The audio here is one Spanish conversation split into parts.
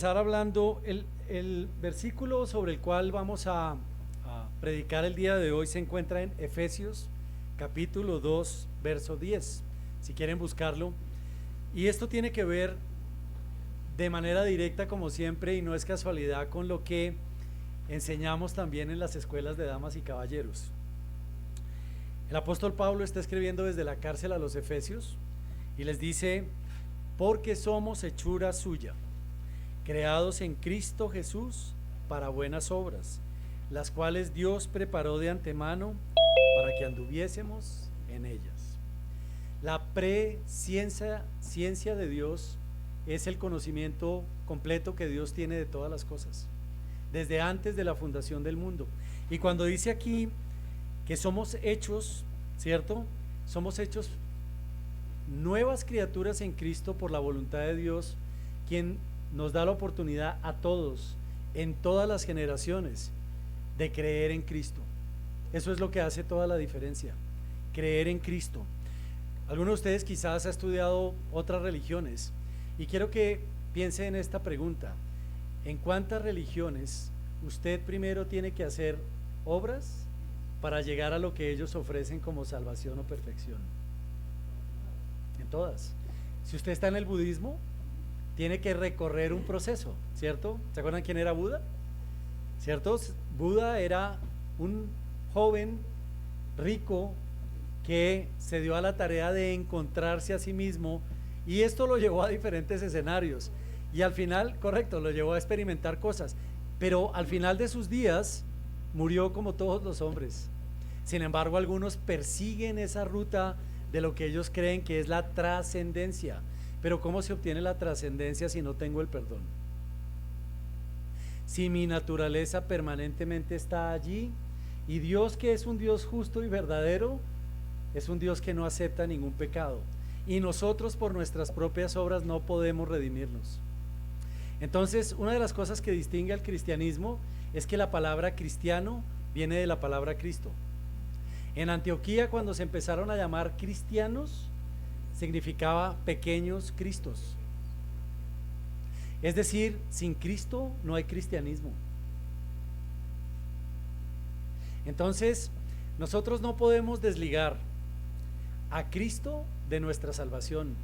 Estar hablando, el versículo sobre el cual vamos a predicar el día de hoy se encuentra en Efesios capítulo 2, verso 10, si quieren buscarlo. Y esto tiene que ver de manera directa, como siempre, y no es casualidad, con lo que enseñamos también en las escuelas de damas y caballeros. El apóstol Pablo está escribiendo desde la cárcel a los Efesios y les dice: porque somos hechura suya, creados en Cristo Jesús para buenas obras, las cuales Dios preparó de antemano para que anduviésemos en ellas. La ciencia de Dios es el conocimiento completo que Dios tiene de todas las cosas, desde antes de la fundación del mundo. Y cuando dice aquí que somos hechos, ¿cierto? Somos hechos nuevas criaturas en Cristo por la voluntad de Dios, quien nos da la oportunidad a todos, en todas las generaciones, de creer en Cristo. Eso es lo que hace toda la diferencia, creer en Cristo. Algunos de ustedes quizás ha estudiado otras religiones y quiero que piense en esta pregunta: ¿en cuántas religiones usted primero tiene que hacer obras para llegar a lo que ellos ofrecen como salvación o perfección? En todas. Si usted está en el budismo, tiene que recorrer un proceso, ¿cierto? ¿Se acuerdan quién era Buda? ¿Cierto? Buda era un joven rico que se dio a la tarea de encontrarse a sí mismo, y esto lo llevó a diferentes escenarios y al final, correcto, lo llevó a experimentar cosas, pero al final de sus días murió como todos los hombres. Sin embargo, algunos persiguen esa ruta de lo que ellos creen que es la trascendencia. Pero ¿cómo se obtiene la trascendencia si no tengo el perdón? Si mi naturaleza permanentemente está allí, y Dios, que es un Dios justo y verdadero, es un Dios que no acepta ningún pecado, y nosotros por nuestras propias obras no podemos redimirnos. Entonces, una de las cosas que distingue al cristianismo es que la palabra cristiano viene de la palabra Cristo. En Antioquía, cuando se empezaron a llamar cristianos, significaba pequeños cristos. Es decir, sin Cristo no hay cristianismo. Entonces, nosotros no podemos desligar a Cristo de nuestra salvación.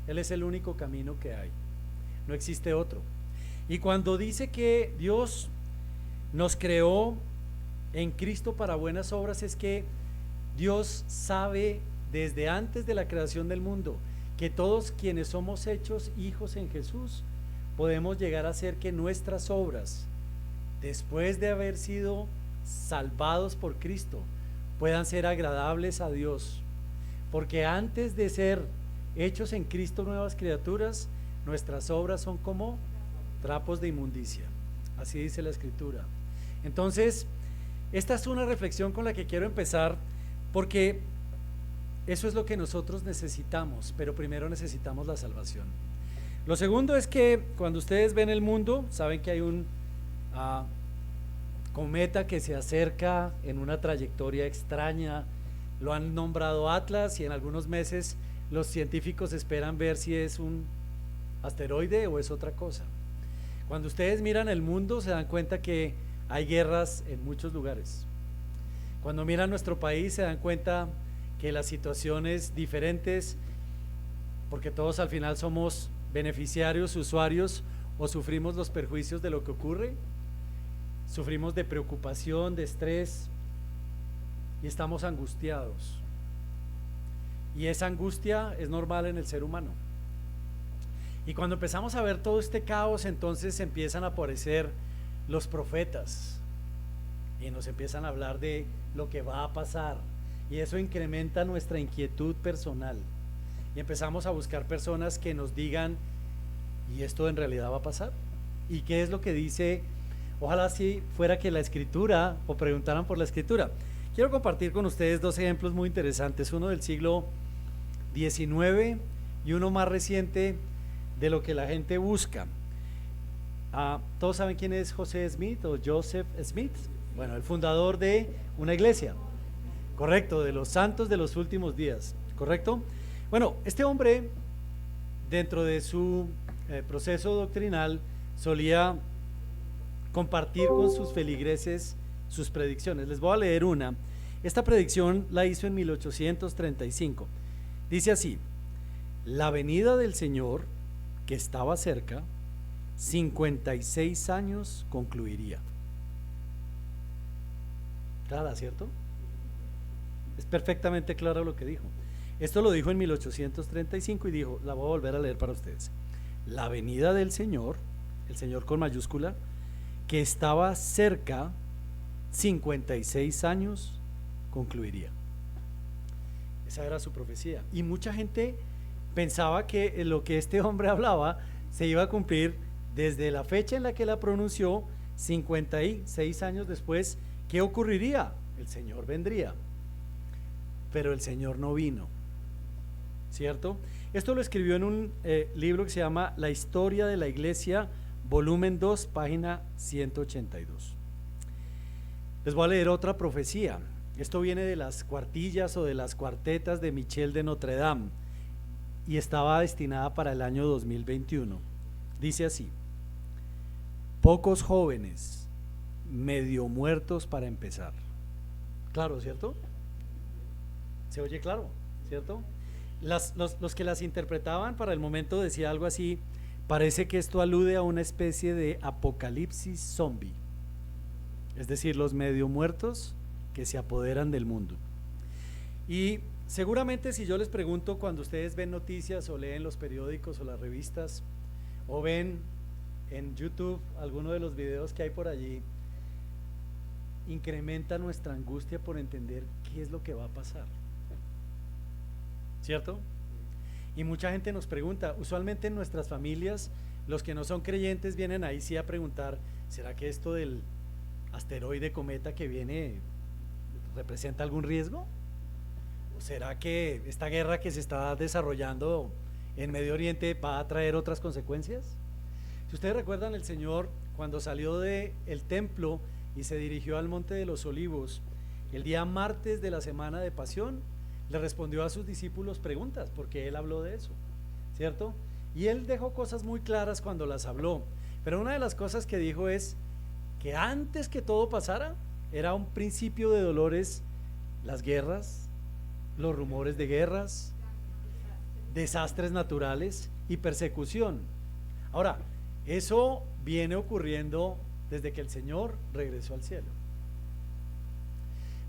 Él es el único camino que hay. No existe otro. Y cuando dice que Dios nos creó en Cristo para buenas obras, es que Dios sabe desde antes de la creación del mundo que todos quienes somos hechos hijos en Jesús podemos llegar a hacer que nuestras obras, después de haber sido salvados por Cristo, puedan ser agradables a Dios, porque antes de ser hechos en Cristo nuevas criaturas, nuestras obras son como trapos de inmundicia. Así dice la Escritura. Entonces, esta es una reflexión con la que quiero empezar, porque eso es lo que nosotros necesitamos, pero primero necesitamos la salvación. Lo segundo es que cuando ustedes ven el mundo, saben que hay un cometa que se acerca en una trayectoria extraña. Lo han nombrado Atlas, y en algunos meses los científicos esperan ver si es un asteroide o es otra cosa. Cuando ustedes miran el mundo, se dan cuenta que hay guerras en muchos lugares. Cuando miran nuestro país, se dan cuenta que las situaciones diferentes, porque todos al final somos beneficiarios, usuarios, o sufrimos los perjuicios de lo que ocurre. Sufrimos de preocupación, de estrés, y estamos angustiados. Y esa angustia es normal en el ser humano. Y cuando empezamos a ver todo este caos, entonces empiezan a aparecer los profetas y nos empiezan a hablar de lo que va a pasar, y eso incrementa nuestra inquietud personal, y empezamos a buscar personas que nos digan: ¿y esto en realidad va a pasar? ¿Y qué es lo que dice? Ojalá si fuera que la Escritura, o preguntaran por la Escritura. Quiero compartir con ustedes dos ejemplos muy interesantes, uno del siglo XIX y uno más reciente, de lo que la gente busca. ¿Todos saben quién es José Smith o Joseph Smith? Bueno, el fundador de una iglesia, correcto, de los santos de los últimos días, correcto. Bueno, este hombre, dentro de su proceso doctrinal, solía compartir con sus feligreses sus predicciones. Les voy a leer una. Esta predicción la hizo en 1835. Dice así: la venida del Señor, que estaba cerca, 56 años concluiría. Clara, ¿cierto? Es perfectamente claro lo que dijo. Esto lo dijo en 1835 y dijo, la voy a volver a leer para ustedes. La venida del Señor, el Señor con mayúscula, que estaba cerca, 56 años concluiría. Esa era su profecía. Y mucha gente pensaba que lo que este hombre hablaba se iba a cumplir desde la fecha en la que la pronunció, 56 años después. ¿Qué ocurriría? El Señor vendría. Pero el Señor no vino, ¿cierto? Esto lo escribió en un libro que se llama La Historia de la Iglesia, volumen 2, página 182. Les voy a leer otra profecía. Esto viene de las cuartillas o de las cuartetas de Michel de Notre Dame y estaba destinada para el año 2021. Dice así: pocos jóvenes, medio muertos para empezar. Claro, ¿cierto? Se oye claro, ¿cierto? Los que las interpretaban para el momento decía algo así: parece que esto alude a una especie de apocalipsis zombie, es decir, los medio muertos que se apoderan del mundo. Y seguramente si yo les pregunto, cuando ustedes ven noticias o leen los periódicos o las revistas o ven en YouTube alguno de los videos que hay por allí, incrementa nuestra angustia por entender qué es lo que va a pasar, ¿cierto? Y mucha gente nos pregunta, usualmente en nuestras familias, los que no son creyentes vienen ahí sí a preguntar, ¿será que esto del asteroide cometa que viene representa algún riesgo? ¿O será que esta guerra que se está desarrollando en Medio Oriente va a traer otras consecuencias? Si ustedes recuerdan, el Señor cuando salió del templo y se dirigió al Monte de los Olivos, el día martes de la semana de Pasión, le respondió a sus discípulos preguntas, porque él habló de eso, ¿cierto? Y él dejó cosas muy claras cuando las habló, pero una de las cosas que dijo es que antes que todo pasara, era un principio de dolores, las guerras, los rumores de guerras, desastres naturales y persecución. Ahora, eso viene ocurriendo desde que el Señor regresó al cielo.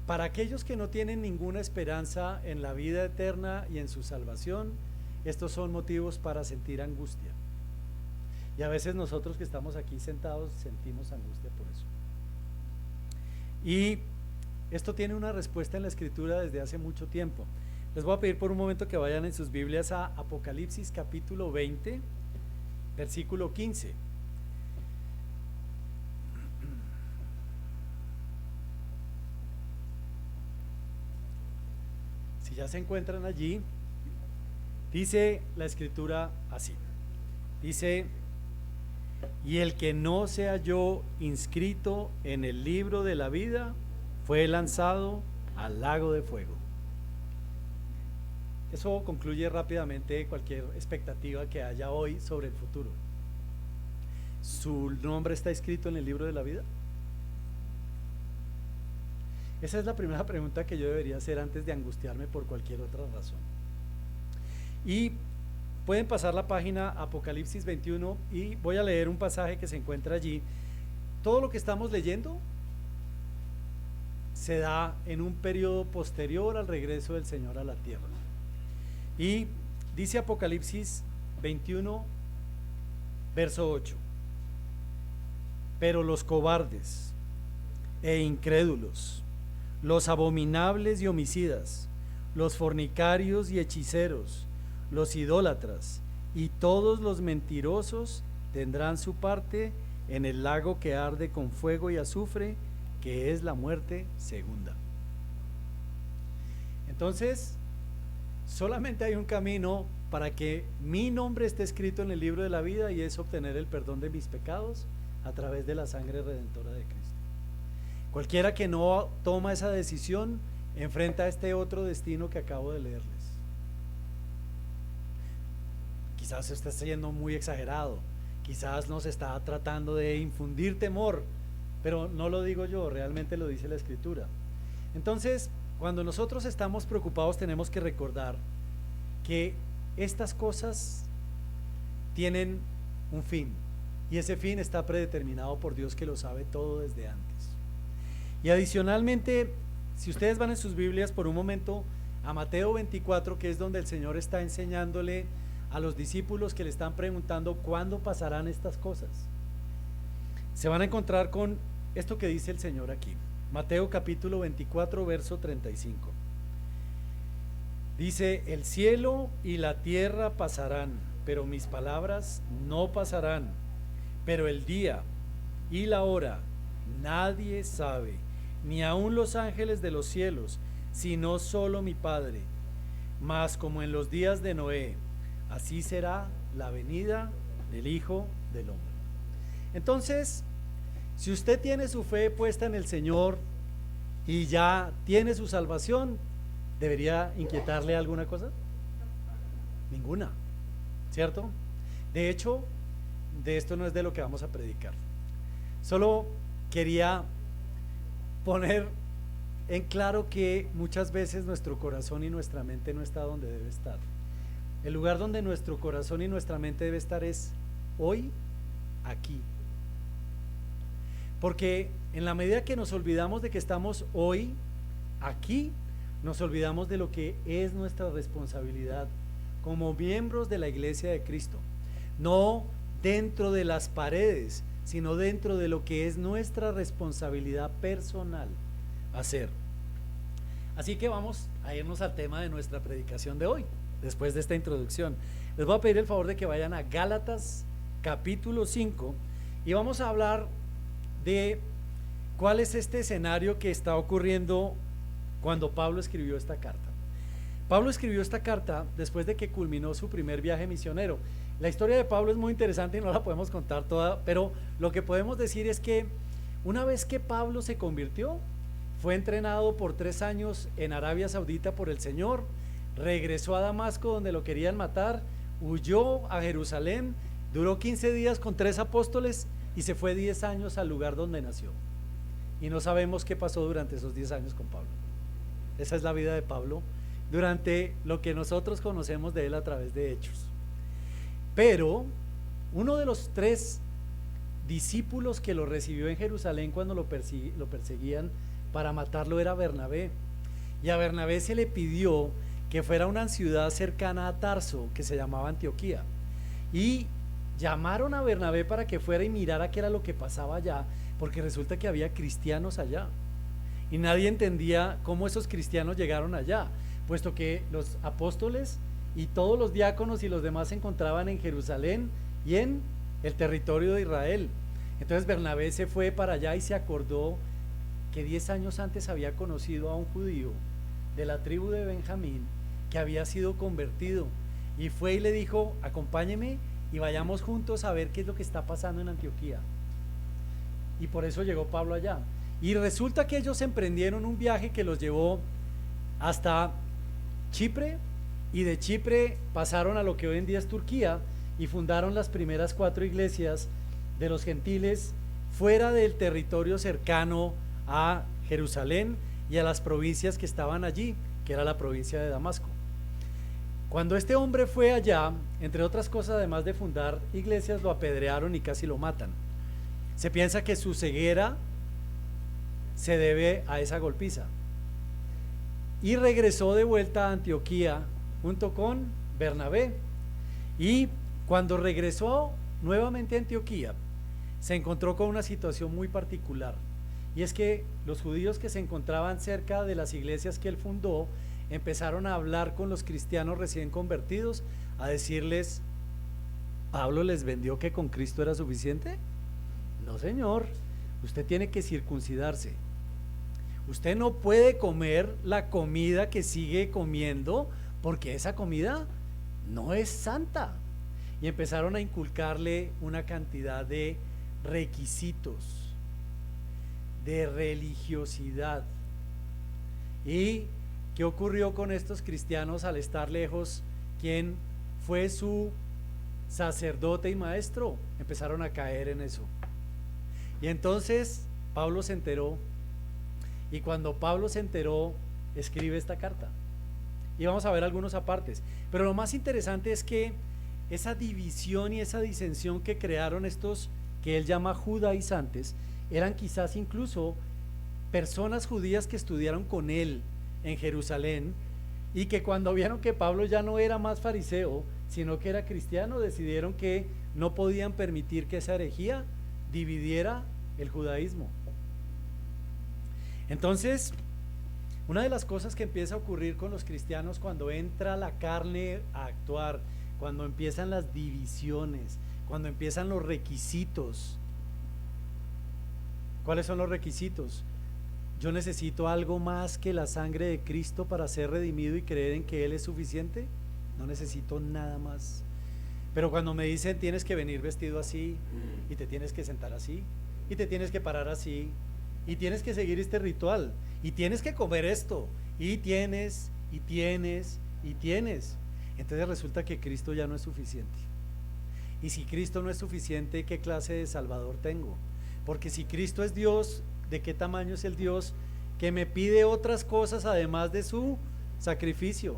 Para aquellos que no tienen ninguna esperanza en la vida eterna y en su salvación, estos son motivos para sentir angustia. Y a veces nosotros que estamos aquí sentados sentimos angustia por eso. Y esto tiene una respuesta en la Escritura desde hace mucho tiempo. Les voy a pedir por un momento que vayan en sus Biblias a Apocalipsis capítulo 20, versículo 15. Si ya se encuentran allí, dice la Escritura así. Dice: y el que no se halló inscrito en el libro de la vida fue lanzado al lago de fuego. Eso concluye rápidamente cualquier expectativa que haya hoy sobre el futuro. ¿Su nombre está escrito en el libro de la vida? Esa es la primera pregunta que yo debería hacer antes de angustiarme por cualquier otra razón. Y pueden pasar la página Apocalipsis 21 y voy a leer un pasaje que se encuentra allí. Todo lo que estamos leyendo se da en un periodo posterior al regreso del Señor a la tierra. Y dice Apocalipsis 21, verso 8: pero los cobardes e incrédulos, los abominables y homicidas, los fornicarios y hechiceros, los idólatras y todos los mentirosos tendrán su parte en el lago que arde con fuego y azufre, que es la muerte segunda. Entonces, solamente hay un camino para que mi nombre esté escrito en el libro de la vida, y es obtener el perdón de mis pecados a través de la sangre redentora de Cristo. Cualquiera que no toma esa decisión enfrenta este otro destino que acabo de leerles. Quizás esté siendo muy exagerado, quizás nos está tratando de infundir temor, pero no lo digo yo, realmente lo dice la Escritura. Entonces, cuando nosotros estamos preocupados, tenemos que recordar que estas cosas tienen un fin, y ese fin está predeterminado por Dios, que lo sabe todo desde antes. Y adicionalmente, si ustedes van en sus Biblias por un momento a Mateo 24, que es donde el Señor está enseñándole a los discípulos que le están preguntando cuándo pasarán estas cosas, se van a encontrar con esto que dice el Señor aquí. Mateo capítulo 24, verso 35. Dice: el cielo y la tierra pasarán, pero mis palabras no pasarán. Pero el día y la hora nadie sabe, ni aun los ángeles de los cielos, sino solo mi Padre. Mas como en los días de Noé, así será la venida del Hijo del Hombre. Entonces, si usted tiene su fe puesta en el Señor y ya tiene su salvación, ¿debería inquietarle alguna cosa? Ninguna, ¿cierto? De hecho, de esto no es de lo que vamos a predicar. Solo quería poner en claro que muchas veces nuestro corazón y nuestra mente no está donde debe estar. El lugar donde nuestro corazón y nuestra mente debe estar es hoy, aquí. Porque en la medida que nos olvidamos de que estamos hoy, aquí, nos olvidamos de lo que es nuestra responsabilidad como miembros de la Iglesia de Cristo. No dentro de las paredes, sino dentro de lo que es nuestra responsabilidad personal hacer. Así que vamos a irnos al tema de nuestra predicación de hoy, después de esta introducción. Les voy a pedir el favor de que vayan a Gálatas capítulo 5 y vamos a hablar de cuál es este escenario que está ocurriendo cuando Pablo escribió esta carta. Pablo escribió esta carta después de que culminó su primer viaje misionero. La historia de Pablo es muy interesante y no la podemos contar toda, pero lo que podemos decir es que una vez que Pablo se convirtió, fue entrenado por 3 años en Arabia Saudita por el Señor, regresó a Damasco donde lo querían matar, huyó a Jerusalén, duró 15 días con 3 apóstoles y se fue 10 años al lugar donde nació. Y no sabemos qué pasó durante esos 10 años con Pablo. Esa es la vida de Pablo durante lo que nosotros conocemos de él a través de Hechos. Pero uno de los 3 discípulos que lo recibió en Jerusalén cuando lo perseguían para matarlo era Bernabé. Y a Bernabé se le pidió que fuera a una ciudad cercana a Tarso que se llamaba Antioquía. Y llamaron a Bernabé para que fuera y mirara qué era lo que pasaba allá, porque resulta que había cristianos allá. Y nadie entendía cómo esos cristianos llegaron allá, puesto que los apóstoles y todos los diáconos y los demás se encontraban en Jerusalén y en el territorio de Israel. Entonces Bernabé se fue para allá y se acordó que 10 años antes había conocido a un judío de la tribu de Benjamín que había sido convertido, y fue y le dijo: acompáñeme y vayamos juntos a ver qué es lo que está pasando en Antioquía. Y por eso llegó Pablo allá. Y resulta que ellos emprendieron un viaje que los llevó hasta Chipre, y de Chipre pasaron a lo que hoy en día es Turquía y fundaron las primeras 4 iglesias de los gentiles fuera del territorio cercano a Jerusalén y a las provincias que estaban allí, que era la provincia de Damasco. Cuando este hombre fue allá, entre otras cosas, además de fundar iglesias, lo apedrearon y casi lo matan. Se piensa que su ceguera se debe a esa golpiza. Y regresó de vuelta a Antioquía junto con Bernabé. Y cuando regresó nuevamente a Antioquía, se encontró con una situación muy particular. Y es que los judíos que se encontraban cerca de las iglesias que él fundó empezaron a hablar con los cristianos recién convertidos, a decirles: ¿Pablo les vendió que con Cristo era suficiente? No, señor, usted tiene que circuncidarse. Usted no puede comer la comida que sigue comiendo, porque esa comida no es santa. Y empezaron a inculcarle una cantidad de requisitos de religiosidad. ¿Y qué ocurrió con estos cristianos al estar lejos? ¿Quién fue su sacerdote y maestro, empezaron a caer en eso. Y entonces Pablo se enteró, y cuando Pablo se enteró, escribe esta carta. Y vamos a ver algunos apartes. Pero lo más interesante es que esa división y esa disensión que crearon estos que él llama judaizantes, eran quizás incluso personas judías que estudiaron con él en Jerusalén, y que cuando vieron que Pablo ya no era más fariseo, sino que era cristiano, decidieron que no podían permitir que esa herejía dividiera el judaísmo. Entonces, una de las cosas que empieza a ocurrir con los cristianos cuando entra la carne a actuar, cuando empiezan las divisiones, cuando empiezan los requisitos. ¿Cuáles son los requisitos? Yo necesito algo más que la sangre de Cristo para ser redimido y creer en que Él es suficiente. No necesito nada más. Pero cuando me dicen tienes que venir vestido así, y te tienes que sentar así, y te tienes que parar así, y tienes que seguir este ritual, y tienes que comer esto, y tienes, entonces resulta que Cristo ya no es suficiente. Y si Cristo no es suficiente, ¿qué clase de Salvador tengo? Porque si Cristo es Dios, ¿de qué tamaño es el Dios que me pide otras cosas además de su sacrificio?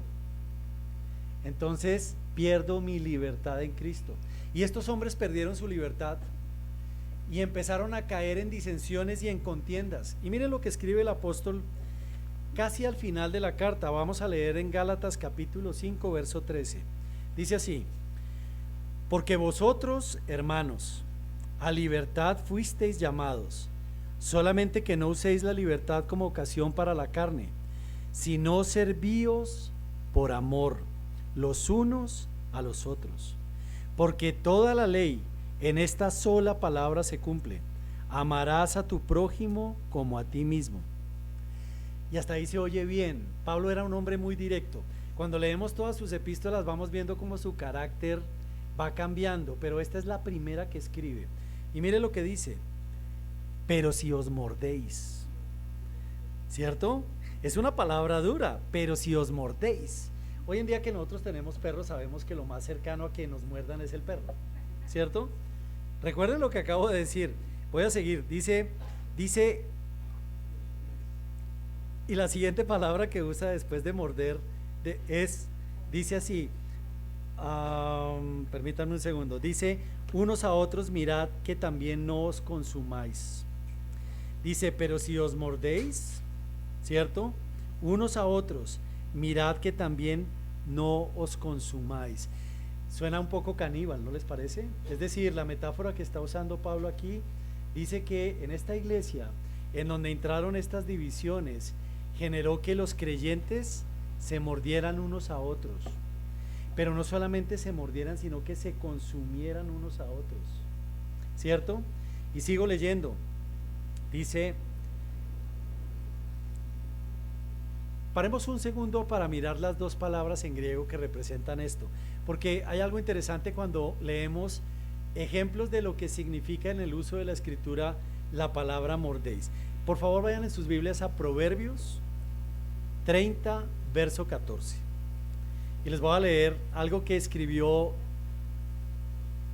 Entonces pierdo mi libertad en Cristo. Y estos hombres perdieron su libertad y empezaron a caer en disensiones y en contiendas. Y miren lo que escribe el apóstol casi al final de la carta. Vamos a leer en Gálatas capítulo 5, verso 13. Dice así: porque vosotros, hermanos, a libertad fuisteis llamados, solamente que no uséis la libertad como ocasión para la carne, sino servíos por amor los unos a los otros. Porque toda la ley en esta sola palabra se cumple: amarás a tu prójimo como a ti mismo. Y hasta ahí se oye bien. Pablo era un hombre muy directo. Cuando leemos todas sus epístolas vamos viendo cómo su carácter va cambiando, pero esta es la primera que escribe. Y mire lo que dice: pero si os mordéis, ¿cierto? Es una palabra dura, pero si os mordéis. Hoy en día que nosotros tenemos perros, sabemos que lo más cercano a que nos muerdan es el perro, ¿cierto? Recuerden lo que acabo de decir. Voy a seguir. Dice, y la siguiente palabra que usa después de morder dice así, permítanme un segundo, dice: unos a otros mirad que también no os consumáis. Dice: pero si os mordéis, ¿cierto? Unos a otros mirad que también no os consumáis. Suena un poco caníbal, ¿no les parece? Es decir, la metáfora que está usando Pablo aquí dice que en esta iglesia, en donde entraron estas divisiones, generó que los creyentes se mordieran unos a otros. Pero no solamente se mordieran, sino que se consumieran unos a otros, ¿cierto? Y sigo leyendo. Dice, paremos un segundo para mirar las dos palabras en griego que representan esto, porque hay algo interesante cuando leemos ejemplos de lo que significa en el uso de la escritura la palabra mordéis. Por favor, vayan en sus Biblias a Proverbios 30, verso 14. Y les voy a leer algo que escribió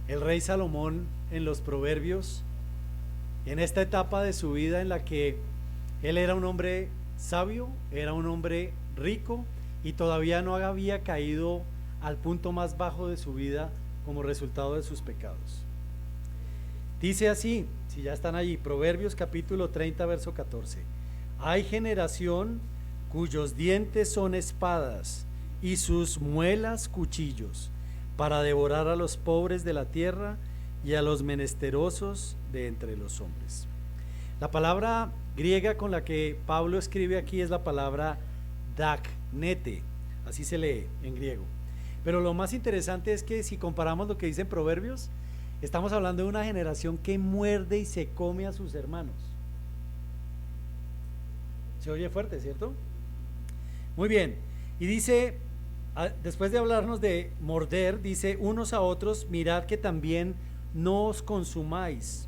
el rey Salomón en los Proverbios, en esta etapa de su vida en la que él era un hombre sabio, era un hombre rico y todavía no había caído al punto más bajo de su vida como resultado de sus pecados. Dice así, si ya están allí, Proverbios capítulo 30, verso 14: hay generación cuyos dientes son espadas y sus muelas cuchillos, para devorar a los pobres de la tierra y a los menesterosos de entre los hombres. La palabra griega con la que Pablo escribe aquí es la palabra daknete, así se lee en griego. Pero lo más interesante es que si comparamos lo que dicen Proverbios, estamos hablando de una generación que muerde y se come a sus hermanos. Se oye fuerte, ¿cierto? Muy bien, y dice, después de hablarnos de morder, dice: unos a otros mirad que también no os consumáis.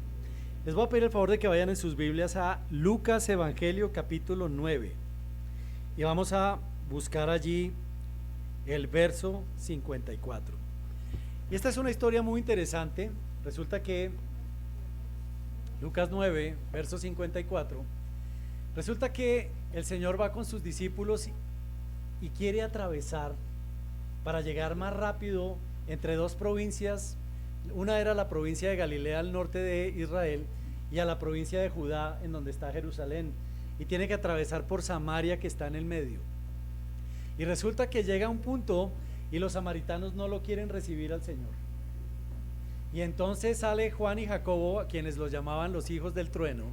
Les voy a pedir el favor de que vayan en sus Biblias a Lucas Evangelio capítulo 9 y vamos a buscar allí el verso 54. Y esta es una historia muy interesante. Resulta que Lucas 9, verso 54, resulta que el Señor va con sus discípulos y quiere atravesar para llegar más rápido entre dos provincias. Una era la provincia de Galilea al norte de Israel y a la provincia de Judá en donde está Jerusalén, y tiene que atravesar por Samaria, que está en el medio. Y resulta que llega a un punto y los samaritanos no lo quieren recibir al Señor. Y entonces sale Juan y Jacobo, a quienes los llamaban los hijos del trueno,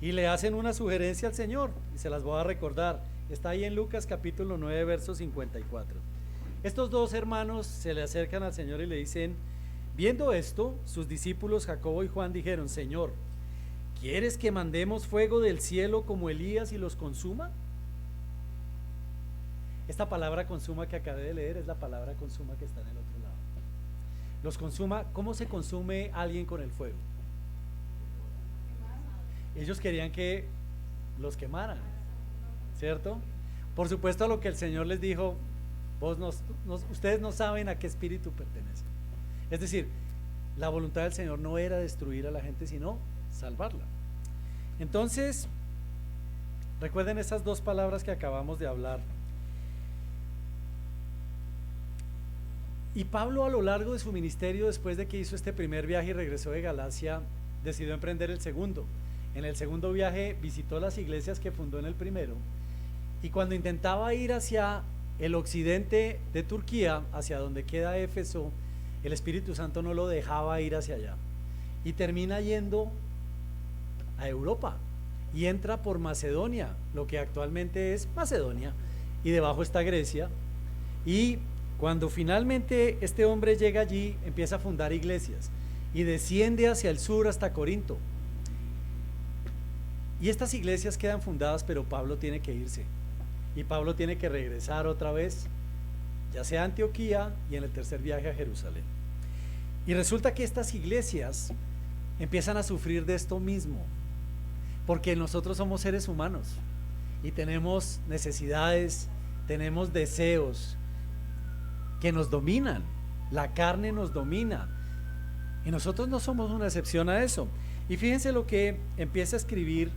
y le hacen una sugerencia al Señor, y se las voy a recordar. Está ahí en Lucas capítulo 9, verso 54. Estos dos hermanos se le acercan al Señor y le dicen: viendo esto, sus discípulos Jacobo y Juan dijeron: Señor, ¿quieres que mandemos fuego del cielo como Elías y los consuma? Esta palabra consuma que acabé de leer es la palabra consuma que está en el otro lado. Los consuma. ¿Cómo se consume alguien con el fuego? Ellos querían que los quemaran, ¿cierto? Por supuesto, a lo que el Señor les dijo: ustedes no saben a qué espíritu pertenecen. Es decir, la voluntad del Señor no era destruir a la gente, sino salvarla. Entonces, recuerden esas dos palabras que acabamos de hablar. Y Pablo, a lo largo de su ministerio, después de que hizo este primer viaje y regresó de Galacia, decidió emprender el segundo. En el segundo viaje visitó las iglesias que fundó en el primero, y cuando intentaba ir hacia el occidente de Turquía, hacia donde queda Éfeso, el Espíritu Santo no lo dejaba ir hacia allá, y termina yendo a Europa y entra por Macedonia, lo que actualmente es Macedonia, y debajo está Grecia. Y cuando finalmente este hombre llega allí, empieza a fundar iglesias y desciende hacia el sur hasta Corinto. Y estas iglesias quedan fundadas, pero Pablo tiene que irse, y Pablo tiene que regresar otra vez, ya sea a Antioquía, y en el tercer viaje a Jerusalén. Y resulta que estas iglesias empiezan a sufrir de esto mismo, porque nosotros somos seres humanos y tenemos necesidades, tenemos deseos que nos dominan, la carne nos domina, y nosotros no somos una excepción a eso. Y fíjense lo que empieza a escribir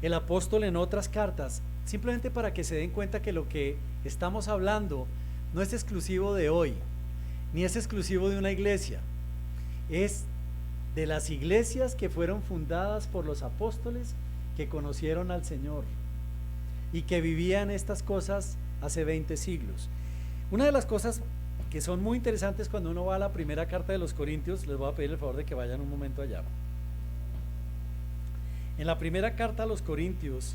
el apóstol en otras cartas, simplemente para que se den cuenta que lo que estamos hablando no es exclusivo de hoy, ni es exclusivo de una iglesia, es de las iglesias que fueron fundadas por los apóstoles que conocieron al Señor y que vivían estas cosas hace 20 siglos. Una de las cosas que son muy interesantes cuando uno va a la primera carta de los Corintios, les voy a pedir el favor de que vayan un momento allá. En la primera carta a los Corintios,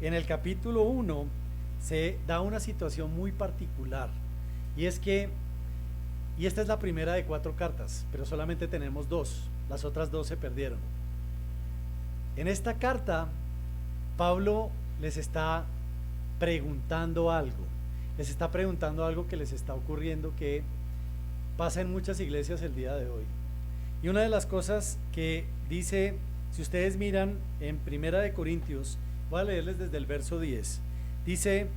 en el capítulo 1, se da una situación muy particular, y es que, y esta es la primera de 4 cartas, pero solamente tenemos 2, las otras 2 se perdieron. En esta carta, Pablo les está preguntando algo, que les está ocurriendo, que pasa en muchas iglesias el día de hoy. Y una de las cosas que dice, si ustedes miran en Primera de Corintios, voy a leerles desde el verso 10, dice: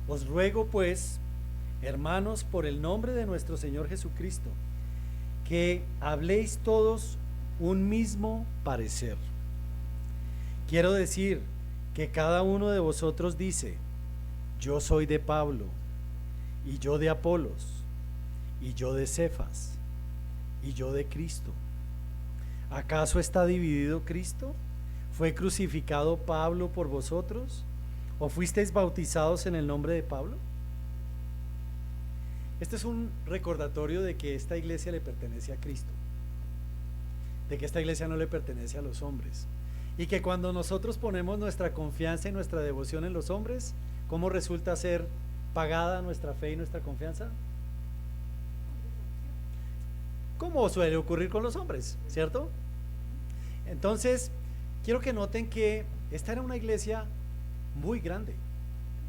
os ruego pues, hermanos, por el nombre de nuestro Señor Jesucristo, que habléis todos un mismo parecer. Quiero decir que cada uno de vosotros dice: yo soy de Pablo, y yo de Apolos, y yo de Cefas, y yo de Cristo. ¿Acaso está dividido Cristo? ¿Fue crucificado Pablo por vosotros? ¿O fuisteis bautizados en el nombre de Pablo? Este es un recordatorio de que esta iglesia le pertenece a Cristo, de que esta iglesia no le pertenece a los hombres, y que cuando nosotros ponemos nuestra confianza y nuestra devoción en los hombres, ¿cómo resulta ser pagada nuestra fe y nuestra confianza? Como suele ocurrir con los hombres, ¿cierto? Entonces, quiero que noten que esta era una iglesia muy grande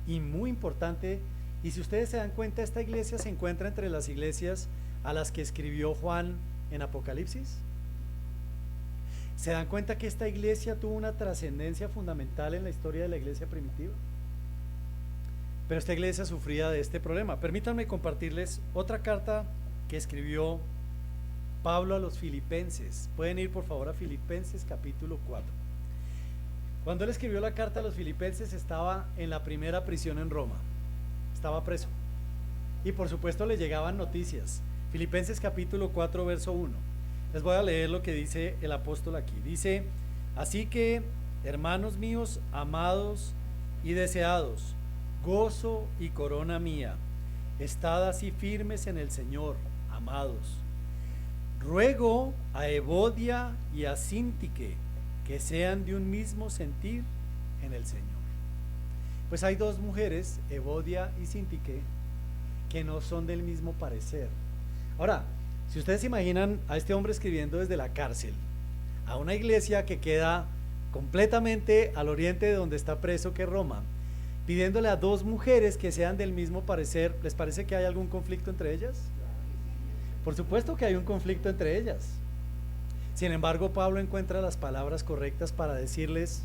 y muy importante, y si ustedes se dan cuenta, esta iglesia se encuentra entre las iglesias a las que escribió Juan en Apocalipsis. ¿Se dan cuenta que esta iglesia tuvo una trascendencia fundamental en la historia de la iglesia primitiva? Pero esta iglesia sufría de este problema. Permítanme compartirles otra carta que escribió Pablo a los Filipenses. Pueden ir por favor a Filipenses capítulo 4. Cuando él escribió la carta a los Filipenses estaba en la primera prisión en Roma, estaba preso y por supuesto le llegaban noticias. Filipenses capítulo 4 verso 1. Les voy a leer lo que dice el apóstol aquí. Dice: así que, hermanos míos, amados y deseados, gozo y corona mía, estad así firmes en el Señor, amados. Ruego a Evodia y a Síntique que sean de un mismo sentir en el Señor. Pues hay dos mujeres, Evodia y Síntique, que no son del mismo parecer. Ahora, si ustedes imaginan a este hombre escribiendo desde la cárcel a una iglesia que queda completamente al oriente de donde está preso, que es Roma, pidiéndole a dos mujeres que sean del mismo parecer, ¿les parece que hay algún conflicto entre ellas? Por supuesto que hay un conflicto entre ellas. Sin embargo, Pablo encuentra las palabras correctas para decirles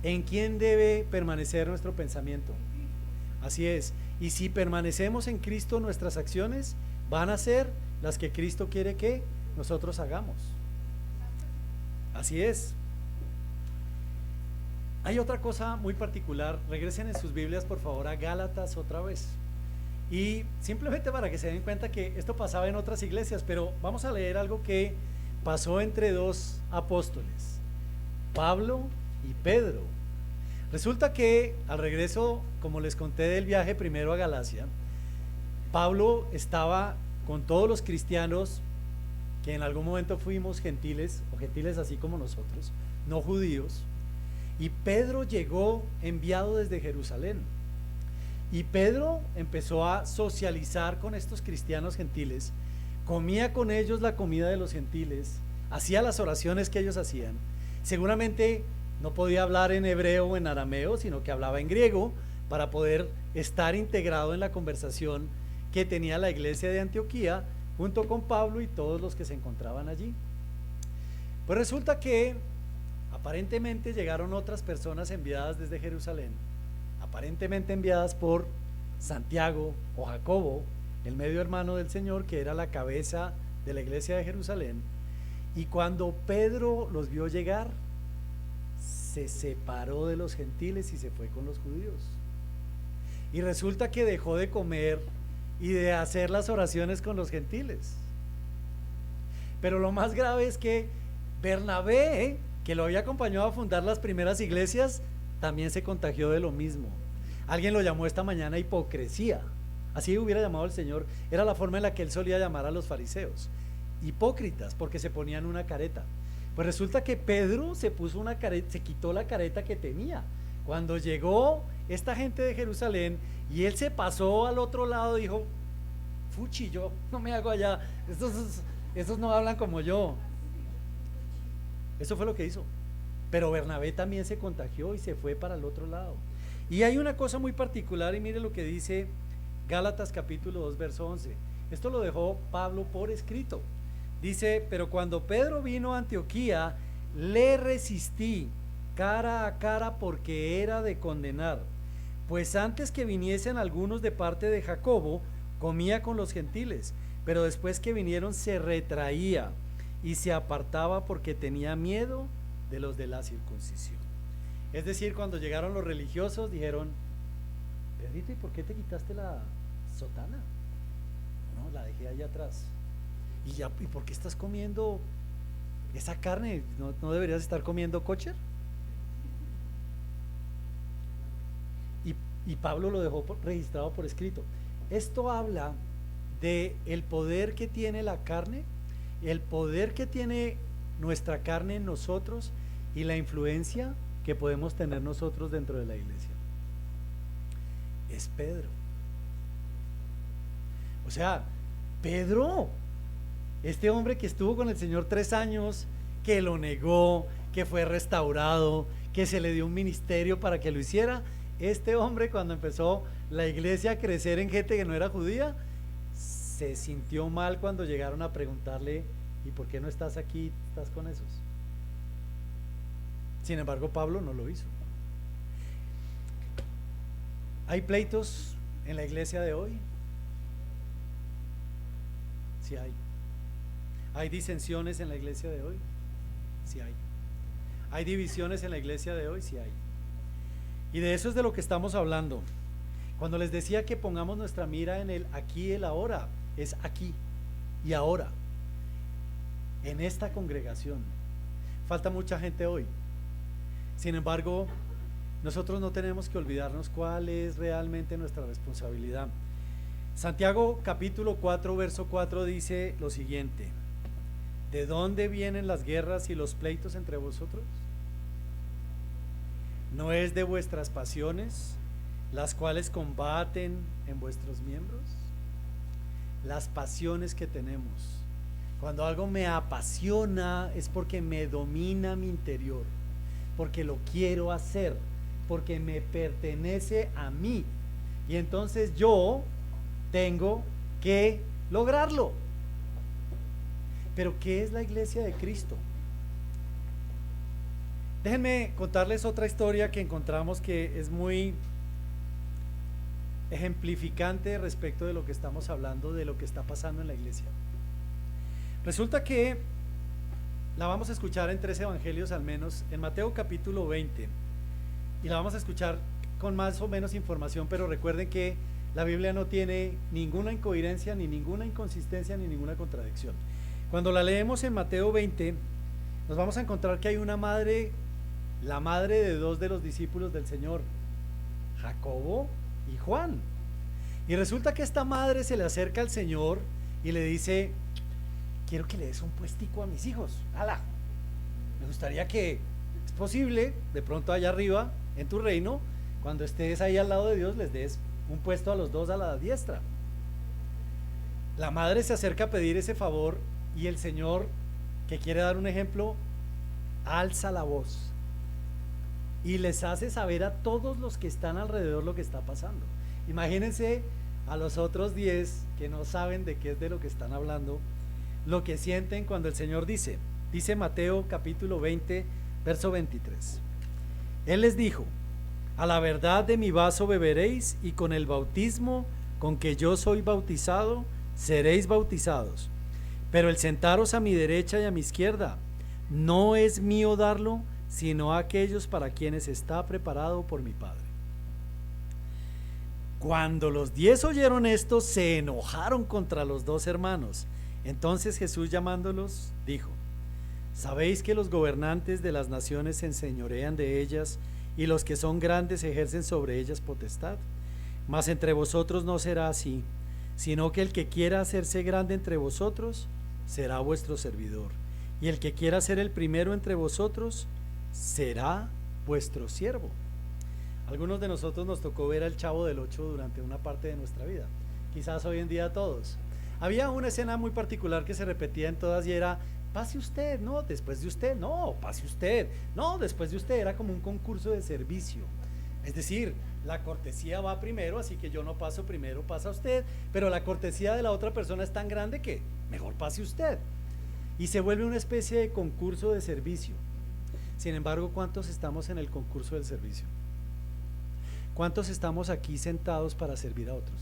en quién debe permanecer nuestro pensamiento. Así es, y si permanecemos en Cristo, nuestras acciones van a ser las que Cristo quiere que nosotros hagamos. Así es. Hay otra cosa muy particular. Regresen en sus Biblias por favor a Gálatas otra vez, y simplemente para que se den cuenta que esto pasaba en otras iglesias, pero vamos a leer algo que pasó entre dos apóstoles, Pablo y Pedro. Resulta que al regreso, como les conté del viaje primero a Galacia, Pablo estaba con todos los cristianos que en algún momento fuimos gentiles, o gentiles así como nosotros, no judíos, y Pedro llegó enviado desde Jerusalén, y Pedro empezó a socializar con estos cristianos gentiles, comía con ellos la comida de los gentiles, hacía las oraciones que ellos hacían. Seguramente no podía hablar en hebreo o en arameo, sino que hablaba en griego para poder estar integrado en la conversación que tenía la iglesia de Antioquía junto con Pablo y todos los que se encontraban allí. Pues resulta que aparentemente llegaron otras personas enviadas desde Jerusalén, aparentemente enviadas por Santiago o Jacobo, el medio hermano del Señor, que era la cabeza de la iglesia de Jerusalén. Y cuando Pedro los vio llegar, se separó de los gentiles y se fue con los judíos. Y resulta que dejó de comer y de hacer las oraciones con los gentiles. Pero lo más grave es que Bernabé, que lo había acompañado a fundar las primeras iglesias, también se contagió de lo mismo. Alguien lo llamó esta mañana hipocresía. Así hubiera llamado el Señor. Era la forma en la que él solía llamar a los fariseos, hipócritas, porque se ponían una careta. Pues resulta que Pedro se puso una careta, se quitó la careta que tenía cuando llegó esta gente de Jerusalén, y él se pasó al otro lado. Dijo: fuchi, yo no me hago allá, estos no hablan como yo. Eso fue lo que hizo. Pero Bernabé también se contagió y se fue para el otro lado. Y hay una cosa muy particular, y mire lo que dice Gálatas capítulo 2 verso 11. Esto lo dejó Pablo por escrito. Dice: pero cuando Pedro vino a Antioquía, le resistí cara a cara, porque era de condenar, pues antes que viniesen algunos de parte de Jacobo, comía con los gentiles, pero después que vinieron se retraía y se apartaba porque tenía miedo de los de la circuncisión. Es decir, cuando llegaron los religiosos, dijeron: Pedrito, ¿y por qué te quitaste la sotana? No, la dejé allá atrás. ¿Y por qué estás comiendo esa carne? ¿No deberías estar comiendo kosher? Y Pablo lo dejó registrado por escrito. Esto habla de el poder que tiene la carne, el poder que tiene nuestra carne en nosotros, y la influencia que podemos tener nosotros dentro de la iglesia. Es Pedro. O sea, Pedro, este hombre que estuvo con el Señor 3 años, que lo negó, que fue restaurado, que se le dio un ministerio para que lo hiciera. Este hombre, cuando empezó la iglesia a crecer en gente que no era judía, se sintió mal cuando llegaron a preguntarle: ¿y por qué no estás aquí? ¿Estás con esos? Sin embargo, Pablo no lo hizo. ¿Hay pleitos en la iglesia de hoy? Sí hay. ¿Hay disensiones en la iglesia de hoy? Sí hay. ¿Hay divisiones en la iglesia de hoy? Sí hay. Y de eso es de lo que estamos hablando. Cuando les decía que pongamos nuestra mira en el aquí y el ahora, es aquí y ahora, en esta congregación. Falta mucha gente hoy. Sin embargo, nosotros no tenemos que olvidarnos cuál es realmente nuestra responsabilidad. Santiago capítulo 4, verso 4 dice lo siguiente: ¿de dónde vienen las guerras y los pleitos entre vosotros? ¿No es de vuestras pasiones, las cuales combaten en vuestros miembros? Las pasiones que tenemos. Cuando algo me apasiona es porque me domina mi interior, porque lo quiero hacer, porque me pertenece a mí. Y entonces yo tengo que lograrlo. Pero ¿qué es la iglesia de Cristo? Déjenme contarles otra historia que encontramos que es muy ejemplificante respecto de lo que estamos hablando, de lo que está pasando en la iglesia. Resulta que la vamos a escuchar en 3 evangelios al menos, en Mateo capítulo 20, y la vamos a escuchar con más o menos información, pero recuerden que la Biblia no tiene ninguna incoherencia, ni ninguna inconsistencia, ni ninguna contradicción. Cuando la leemos en Mateo 20, nos vamos a encontrar que hay una madre, la madre de 2 de los discípulos del Señor, Jacobo y Juan. Y resulta que esta madre se le acerca al Señor y le dice: quiero que le des un puestico a mis hijos. ¡Hala! Me gustaría que, es posible, de pronto allá arriba, en tu reino, cuando estés ahí al lado de Dios, les des un puesto a los 2 a la diestra. La madre se acerca a pedir ese favor y el Señor, que quiere dar un ejemplo, alza la voz y les hace saber a todos los que están alrededor lo que está pasando. Imagínense a los otros 10 que no saben de qué es de lo que están hablando, lo que sienten cuando el Señor dice Mateo capítulo 20, verso 23. Él les dijo: a la verdad de mi vaso beberéis, y con el bautismo con que yo soy bautizado seréis bautizados, pero el sentaros a mi derecha y a mi izquierda no es mío darlo, sino a aquellos para quienes está preparado por mi Padre. Cuando los 10 oyeron esto, se enojaron contra los 2 hermanos. Entonces Jesús, llamándolos, dijo: ¿sabéis que los gobernantes de las naciones se enseñorean de ellas, y los que son grandes ejercen sobre ellas potestad? Mas entre vosotros no será así, sino que el que quiera hacerse grande entre vosotros será vuestro servidor, y el que quiera ser el primero entre vosotros será vuestro siervo. Algunos de nosotros nos tocó ver al Chavo del Ocho durante una parte de nuestra vida, quizás hoy en día a todos. Había una escena muy particular que se repetía en todas y era: pase usted, no, después de usted, no, pase usted, no, después de usted. Era como un concurso de servicio. Es decir, la cortesía va primero, así que yo no paso primero, pasa usted, pero la cortesía de la otra persona es tan grande que mejor pase usted. Y se vuelve una especie de concurso de servicio. Sin embargo, ¿cuántos estamos en el concurso del servicio? ¿Cuántos estamos aquí sentados para servir a otros?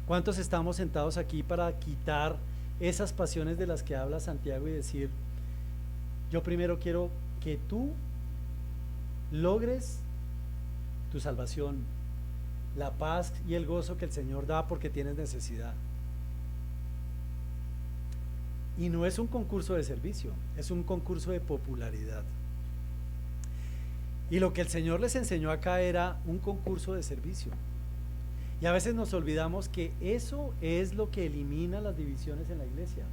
¿Cuántos estamos sentados aquí para quitar esas pasiones de las que habla Santiago y decir: yo primero quiero que tú logres tu salvación, la paz y el gozo que el Señor da porque tienes necesidad? Y no es un concurso de servicio, es un concurso de popularidad. Y lo que el Señor les enseñó acá era un concurso de servicio. Y a veces nos olvidamos que eso es lo que elimina las divisiones en la iglesia.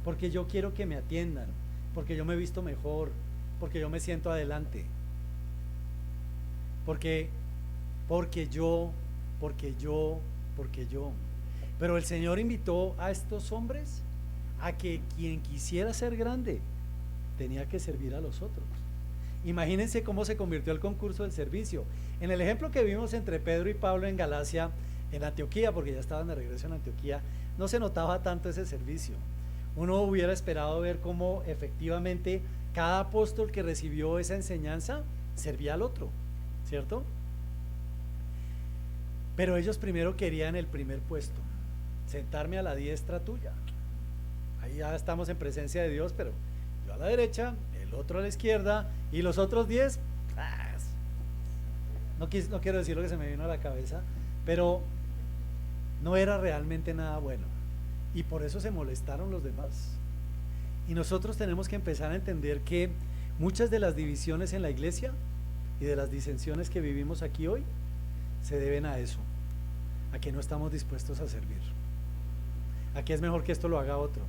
Porque yo quiero que me atiendan, porque yo me he visto mejor, porque yo me siento adelante. Porque yo. Pero el Señor invitó a estos hombres a que quien quisiera ser grande tenía que servir a los otros. Imagínense cómo se convirtió el concurso del servicio. En el ejemplo que vimos entre Pedro y Pablo en Galacia, en Antioquía, porque ya estaban de regreso en Antioquía, no se notaba tanto ese servicio. Uno hubiera esperado ver cómo efectivamente cada apóstol que recibió esa enseñanza servía al otro, ¿cierto? Pero ellos primero querían el primer puesto, sentarme a la diestra tuya. Ahí ya estamos en presencia de Dios, pero yo a la derecha, el otro a la izquierda y los otros 10, no quiero decir lo que se me vino a la cabeza, pero no era realmente nada bueno. Y por eso se molestaron los demás. Y nosotros tenemos que empezar a entender que muchas de las divisiones en la iglesia y de las disensiones que vivimos aquí hoy se deben a eso, a que no estamos dispuestos a servir. Aquí es mejor que esto lo haga otro,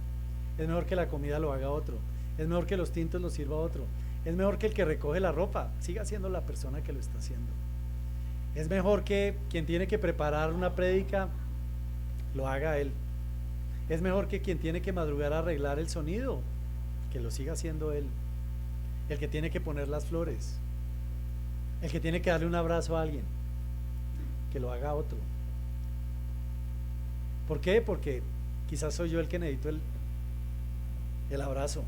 es mejor que la comida lo haga otro, es mejor que los tintos lo sirva otro, es mejor que el que recoge la ropa siga siendo la persona que lo está haciendo, es mejor que quien tiene que preparar una prédica lo haga él, es mejor que quien tiene que madrugar a arreglar el sonido que lo siga haciendo él, el que tiene que poner las flores, el que tiene que darle un abrazo a alguien, que lo haga otro. ¿Por qué? Porque quizás soy yo el que necesito el abrazo,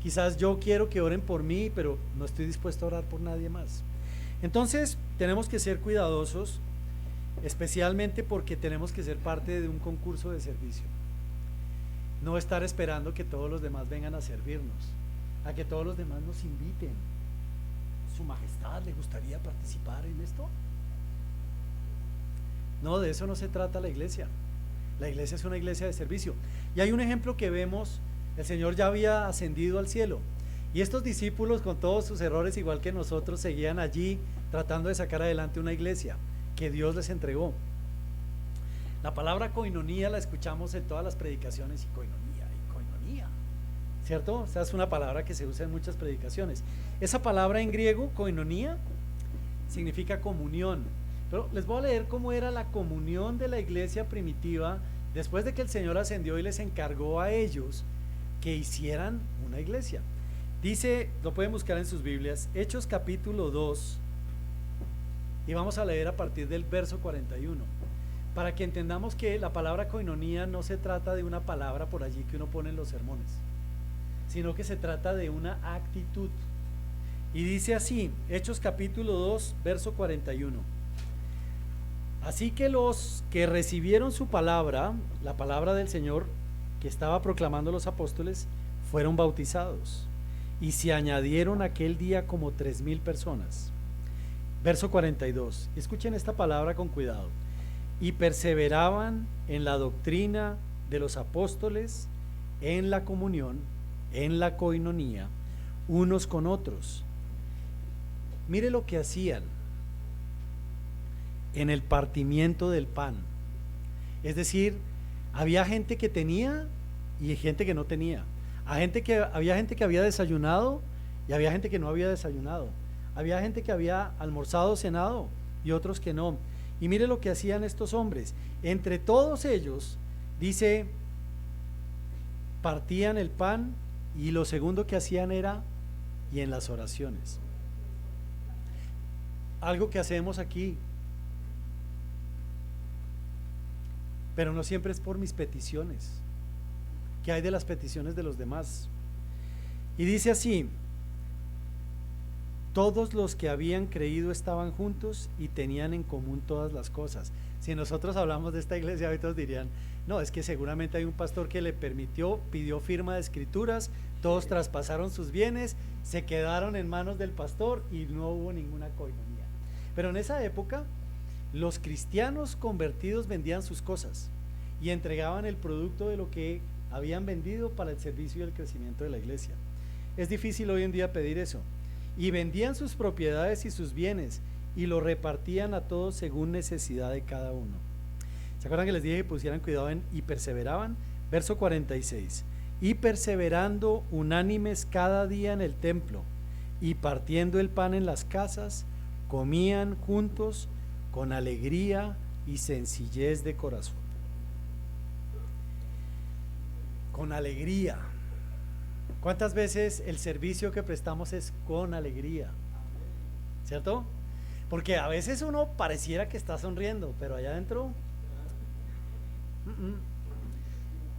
quizás yo quiero que oren por mí, pero no estoy dispuesto a orar por nadie más. Entonces tenemos que ser cuidadosos, especialmente porque tenemos que ser parte de un concurso de servicio, no estar esperando que todos los demás vengan a servirnos, a que todos los demás nos inviten. ¿Su majestad le gustaría participar en esto? No, de eso no se trata la iglesia. La iglesia es una iglesia de servicio. Y hay un ejemplo que vemos: el Señor ya había ascendido al cielo y estos discípulos, con todos sus errores igual que nosotros, seguían allí tratando de sacar adelante una iglesia que Dios les entregó. La palabra coinonía la escuchamos en todas las predicaciones, y coinonía, ¿cierto? Esta es una palabra que se usa en muchas predicaciones. Esa palabra en griego, coinonía, significa comunión. Pero les voy a leer cómo era la comunión de la iglesia primitiva después de que el Señor ascendió y les encargó a ellos que hicieran una iglesia. Dice, lo pueden buscar en sus Biblias, Hechos capítulo 2, y vamos a leer a partir del verso 41, para que entendamos que la palabra coinonía no se trata de una palabra por allí que uno pone en los sermones, sino que se trata de una actitud. Y dice así, Hechos capítulo 2, verso 41. Así que los que recibieron su palabra, la palabra del Señor que estaba proclamando los apóstoles, fueron bautizados, y se añadieron aquel día como 3,000 personas. Verso 42, escuchen esta palabra con cuidado. Y perseveraban en la doctrina de los apóstoles, en la comunión, en la coinonía, unos con otros. Mire lo que hacían: en el partimiento del pan. Es decir, había gente que tenía y gente que no tenía. Había gente que había desayunado y había gente que no había desayunado. Había gente que había almorzado, cenado, y otros que no. Y mire lo que hacían estos hombres. Entre todos ellos, dice, partían el pan, y lo segundo que hacían era, y en las oraciones. Algo que hacemos aquí, pero no siempre es por mis peticiones. ¿Qué hay de las peticiones de los demás? Y dice así: todos los que habían creído estaban juntos y tenían en común todas las cosas. Si nosotros hablamos de esta iglesia, hoy todos dirían, no, es que seguramente hay un pastor que le pidió firma de escrituras, todos traspasaron sus bienes, se quedaron en manos del pastor y no hubo ninguna coinonía. Pero en esa época, los cristianos convertidos vendían sus cosas y entregaban el producto de lo que habían vendido para el servicio y el crecimiento de la iglesia. Es difícil hoy en día pedir eso. Y vendían sus propiedades y sus bienes y lo repartían a todos según necesidad de cada uno. ¿Se acuerdan que les dije que pusieran cuidado en y perseveraban? Verso 46. Y perseverando unánimes cada día en el templo y partiendo el pan en las casas, comían juntos con alegría y sencillez de corazón. Con alegría. ¿Cuántas veces el servicio que prestamos es con alegría? ¿Cierto? Porque a veces uno pareciera que está sonriendo, pero allá adentro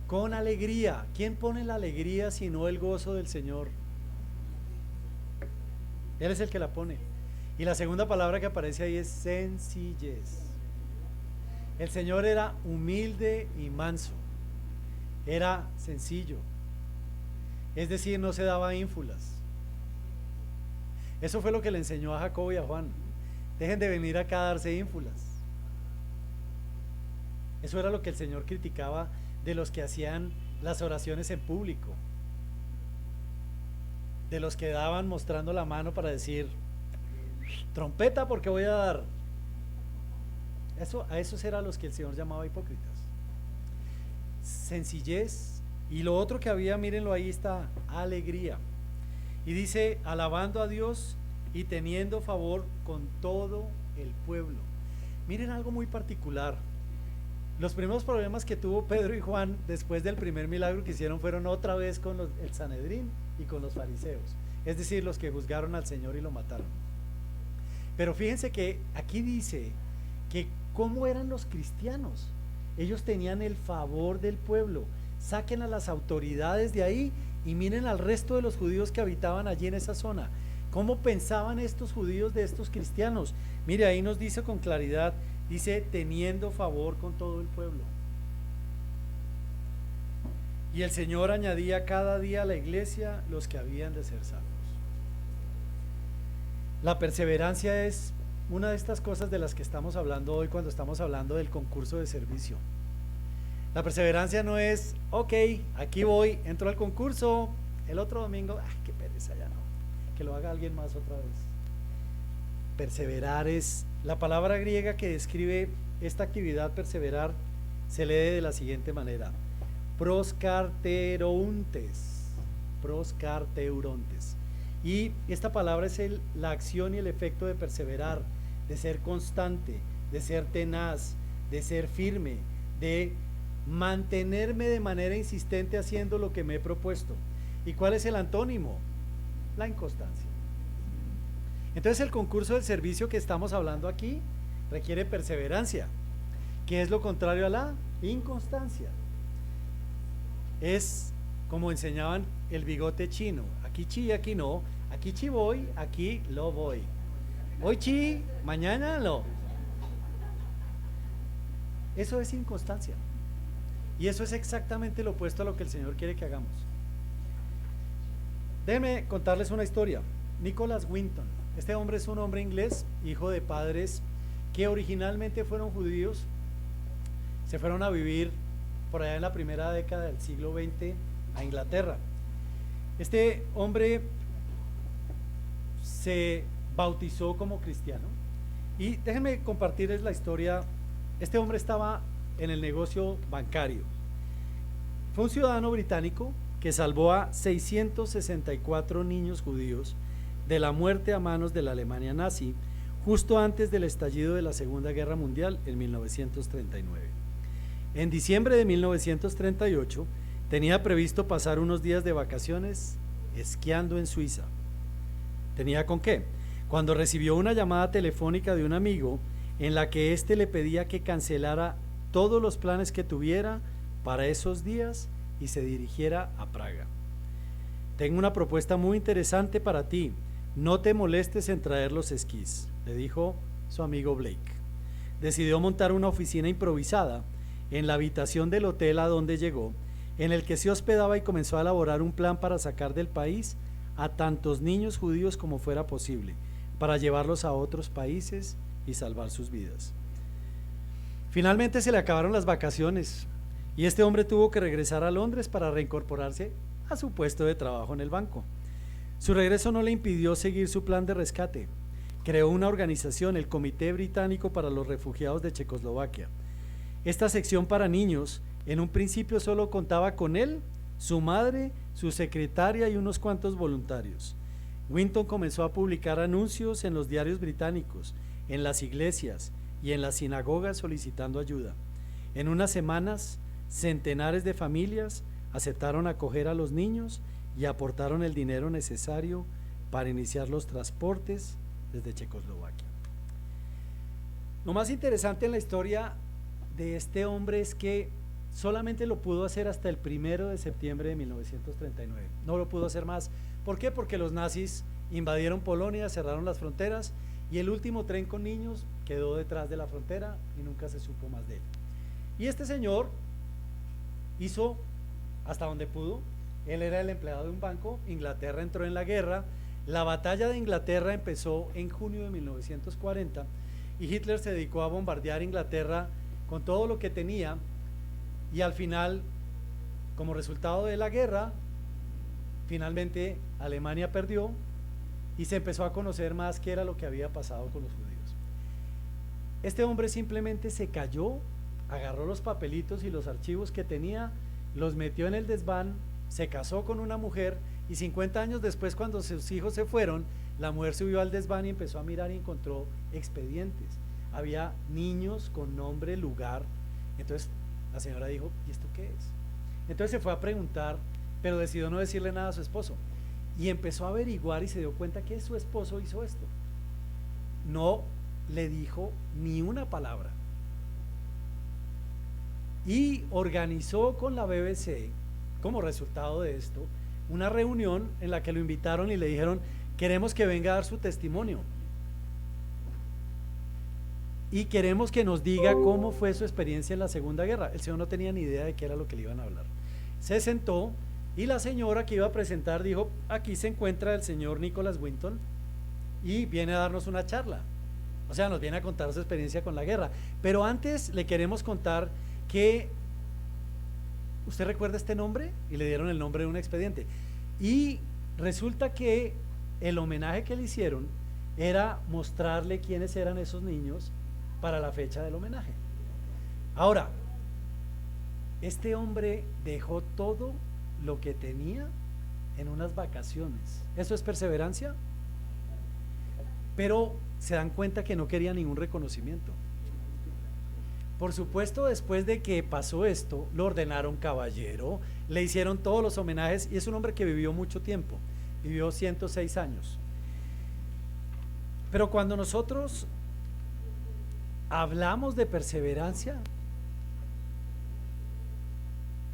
con alegría. ¿Quién pone la alegría sino el gozo del Señor? Él es el que la pone. Y la segunda palabra que aparece ahí es sencillez. El Señor era humilde y manso, era sencillo, Es decir, no se daba ínfulas. Eso fue lo que le enseñó a Jacobo y a Juan. Dejen de venir acá a darse ínfulas. Eso era lo que el Señor criticaba de los que hacían las oraciones en público, de los que daban mostrando la mano para decir trompeta porque voy a dar. A esos eran los que el Señor llamaba hipócritas. Sencillez. Y lo otro que había, mírenlo, ahí está, alegría. Y dice, alabando a Dios y teniendo favor con todo el pueblo. Miren algo muy particular. Los primeros problemas que tuvo Pedro y Juan después del primer milagro que hicieron fueron otra vez con el Sanedrín y con los fariseos, es decir, los que juzgaron al Señor y lo mataron. Pero fíjense que aquí dice que cómo eran los cristianos. Ellos tenían el favor del pueblo. Saquen a las autoridades de ahí y miren al resto de los judíos que habitaban allí en esa zona. ¿Cómo pensaban estos judíos de estos cristianos? Mire, ahí nos dice con claridad, dice, teniendo favor con todo el pueblo. Y el Señor añadía cada día a la iglesia los que habían de ser salvos. La perseverancia es una de estas cosas de las que estamos hablando hoy cuando estamos hablando del concurso de servicio. La perseverancia no es, ok, aquí voy, entro al concurso, el otro domingo, qué pereza, ya no, que lo haga alguien más otra vez. Perseverar es, la palabra griega que describe esta actividad, perseverar, se lee de la siguiente manera: proscarteurontes, proscarteurontes. Y esta palabra es la acción y el efecto de perseverar, de ser constante, de ser tenaz, de ser firme, de mantenerme de manera insistente haciendo lo que me he propuesto. ¿Y cuál es el antónimo? La inconstancia. Entonces el concurso del servicio que estamos hablando aquí requiere perseverancia, que es lo contrario a la inconstancia. Es como enseñaban el bigote chino: aquí chi, aquí no, aquí chi voy, aquí lo voy. Hoy chi, mañana no. Eso es inconstancia. Y eso es exactamente lo opuesto a lo que el Señor quiere que hagamos. Déjenme contarles una historia. Nicholas Winton, este hombre es un hombre inglés, hijo de padres que originalmente fueron judíos, se fueron a vivir por allá en la primera década del siglo XX a Inglaterra. Este hombre se bautizó como cristiano y déjenme compartirles la historia. Este hombre estaba en el negocio bancario. Fue un ciudadano británico que salvó a 664 niños judíos de la muerte a manos de la Alemania nazi justo antes del estallido de la Segunda Guerra Mundial en 1939. En diciembre de 1938 tenía previsto pasar unos días de vacaciones esquiando en Suiza. ¿Tenía con qué? Cuando recibió una llamada telefónica de un amigo en la que éste le pedía que cancelara todos los planes que tuviera para esos días y se dirigiera a Praga. Tengo una propuesta muy interesante para ti, no te molestes en traer los esquís, le dijo su amigo Blake. Decidió montar una oficina improvisada en la habitación del hotel a donde llegó, en el que se hospedaba, y comenzó a elaborar un plan para sacar del país a tantos niños judíos como fuera posible, para llevarlos a otros países y salvar sus vidas. Finalmente se le acabaron las vacaciones y este hombre tuvo que regresar a Londres para reincorporarse a su puesto de trabajo en el banco. Su regreso no le impidió seguir su plan de rescate. Creó una organización, el Comité Británico para los Refugiados de Checoslovaquia. Esta sección para niños en un principio solo contaba con él, su madre, su secretaria y unos cuantos voluntarios. Winton comenzó a publicar anuncios en los diarios británicos, en las iglesias y en las sinagogas solicitando ayuda. En unas semanas, centenares de familias aceptaron acoger a los niños y aportaron el dinero necesario para iniciar los transportes desde Checoslovaquia. Lo más interesante en la historia de este hombre es que solamente lo pudo hacer hasta el 1 de septiembre de 1939. No lo pudo hacer más. ¿Por qué? Porque los nazis invadieron Polonia, cerraron las fronteras y el último tren con niños quedó detrás de la frontera y nunca se supo más de él. Y este señor hizo hasta donde pudo, Él era el empleado de un banco, Inglaterra entró en la guerra, la batalla de Inglaterra empezó en junio de 1940 y Hitler se dedicó a bombardear Inglaterra con todo lo que tenía y al final, como resultado de la guerra, finalmente Alemania perdió y se empezó a conocer más qué era lo que había pasado con los judíos. Este hombre simplemente se cayó, agarró los papelitos y los archivos que tenía, los metió en el desván, se casó con una mujer y 50 años después, cuando sus hijos se fueron, la mujer subió al desván y empezó a mirar y encontró expedientes. Había niños con nombre, lugar. Entonces la señora dijo, ¿y esto qué es? Entonces se fue a preguntar, pero decidió no decirle nada a su esposo. Y empezó a averiguar y se dio cuenta que su esposo hizo esto. No le dijo ni una palabra. Y organizó con la BBC, como resultado de esto, una reunión en la que lo invitaron y le dijeron, queremos que venga a dar su testimonio. Y queremos que nos diga cómo fue su experiencia en la Segunda Guerra. El señor no tenía ni idea de qué era lo que le iban a hablar. Se sentó y la señora que iba a presentar dijo, aquí se encuentra el señor Nicholas Winton y viene a darnos una charla. O sea, nos viene a contar su experiencia con la guerra. Pero antes le queremos contar que, ¿usted recuerda este nombre? Y le dieron el nombre de un expediente. Y resulta que el homenaje que le hicieron era mostrarle quiénes eran esos niños para la fecha del homenaje. Ahora, este hombre dejó todo lo que tenía en unas vacaciones. ¿Eso es perseverancia? Pero se dan cuenta que no quería ningún reconocimiento. Por supuesto, después de que pasó esto, lo ordenaron caballero, le hicieron todos los homenajes y es un hombre que vivió mucho tiempo, vivió 106 años. Pero cuando nosotros hablamos de perseverancia,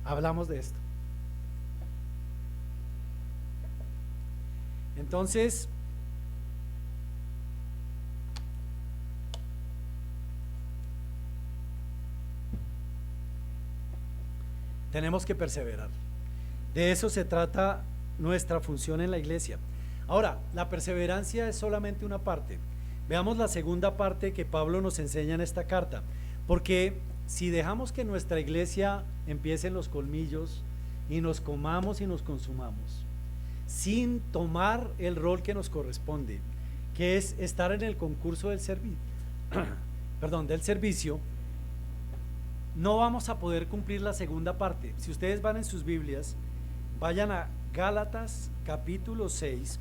hablamos de esto. Entonces, tenemos que perseverar. De eso se trata nuestra función en la iglesia. Ahora, la perseverancia es solamente una parte. Veamos la segunda parte que Pablo nos enseña en esta carta. Porque si dejamos que nuestra iglesia empiece en los colmillos y nos comamos y nos consumamos, sin tomar el rol que nos corresponde, que es estar en el concurso del servicio, no vamos a poder cumplir la segunda parte. Si ustedes van en sus Biblias, vayan a Gálatas capítulo 6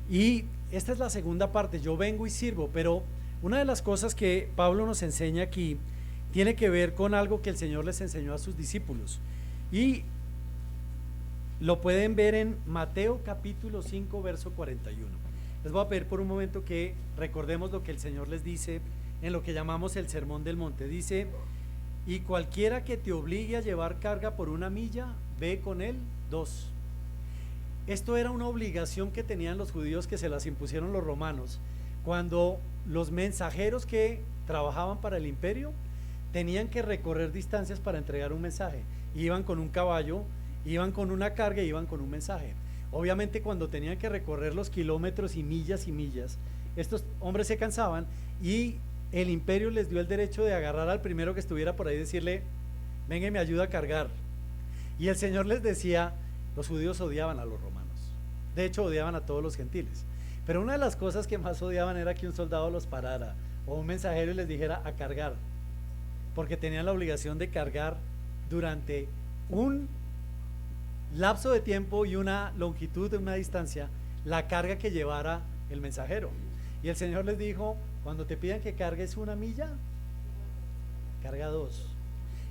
y esta es la segunda parte. Yo vengo y sirvo, pero una de las cosas que Pablo nos enseña aquí tiene que ver con algo que el Señor les enseñó a sus discípulos y lo pueden ver en Mateo capítulo 5 verso 41. Les voy a pedir por un momento que recordemos lo que el Señor les dice en lo que llamamos el Sermón del Monte. Dice: y cualquiera que te obligue a llevar carga por 1 milla, ve con él 2. Esto era una obligación que tenían los judíos, que se las impusieron los romanos, cuando los mensajeros que trabajaban para el imperio tenían que recorrer distancias para entregar un mensaje. Iban con un caballo, iban con una carga y iban con un mensaje. Obviamente, cuando tenían que recorrer los kilómetros y millas, estos hombres se cansaban y el imperio les dio el derecho de agarrar al primero que estuviera por ahí y decirle: venga y me ayuda a cargar. Y el Señor les decía, los judíos odiaban a los romanos, de hecho odiaban a todos los gentiles, pero una de las cosas que más odiaban era que un soldado los parara o un mensajero y les dijera a cargar, porque tenían la obligación de cargar durante un lapso de tiempo y una longitud de una distancia la carga que llevara el mensajero. Y el Señor les dijo: cuando te pidan que cargues 1 milla, carga 2.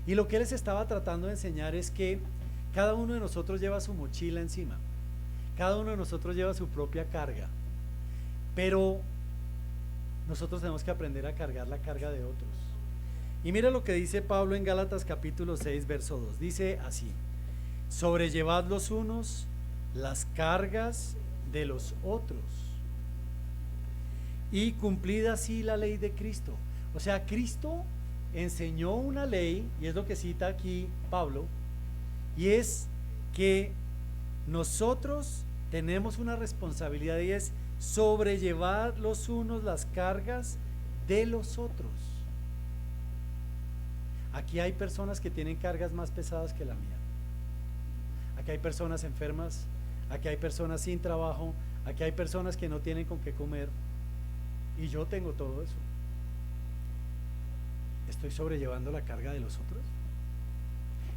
Y lo que Él les estaba tratando de enseñar es que cada uno de nosotros lleva su mochila encima, cada uno de nosotros lleva su propia carga, pero nosotros tenemos que aprender a cargar la carga de otros. Y mira lo que dice Pablo en Gálatas capítulo 6 verso 2, dice así: sobrellevad los unos las cargas de los otros y cumplid así la ley de Cristo. O sea, Cristo enseñó una ley, y es lo que cita aquí Pablo, y es que nosotros tenemos una responsabilidad y es sobrellevar los unos las cargas de los otros. Aquí hay personas que tienen cargas más pesadas que la mía. Aquí hay personas enfermas, aquí hay personas sin trabajo, aquí hay personas que no tienen con qué comer, y yo tengo todo eso. ¿Estoy sobrellevando la carga de los otros?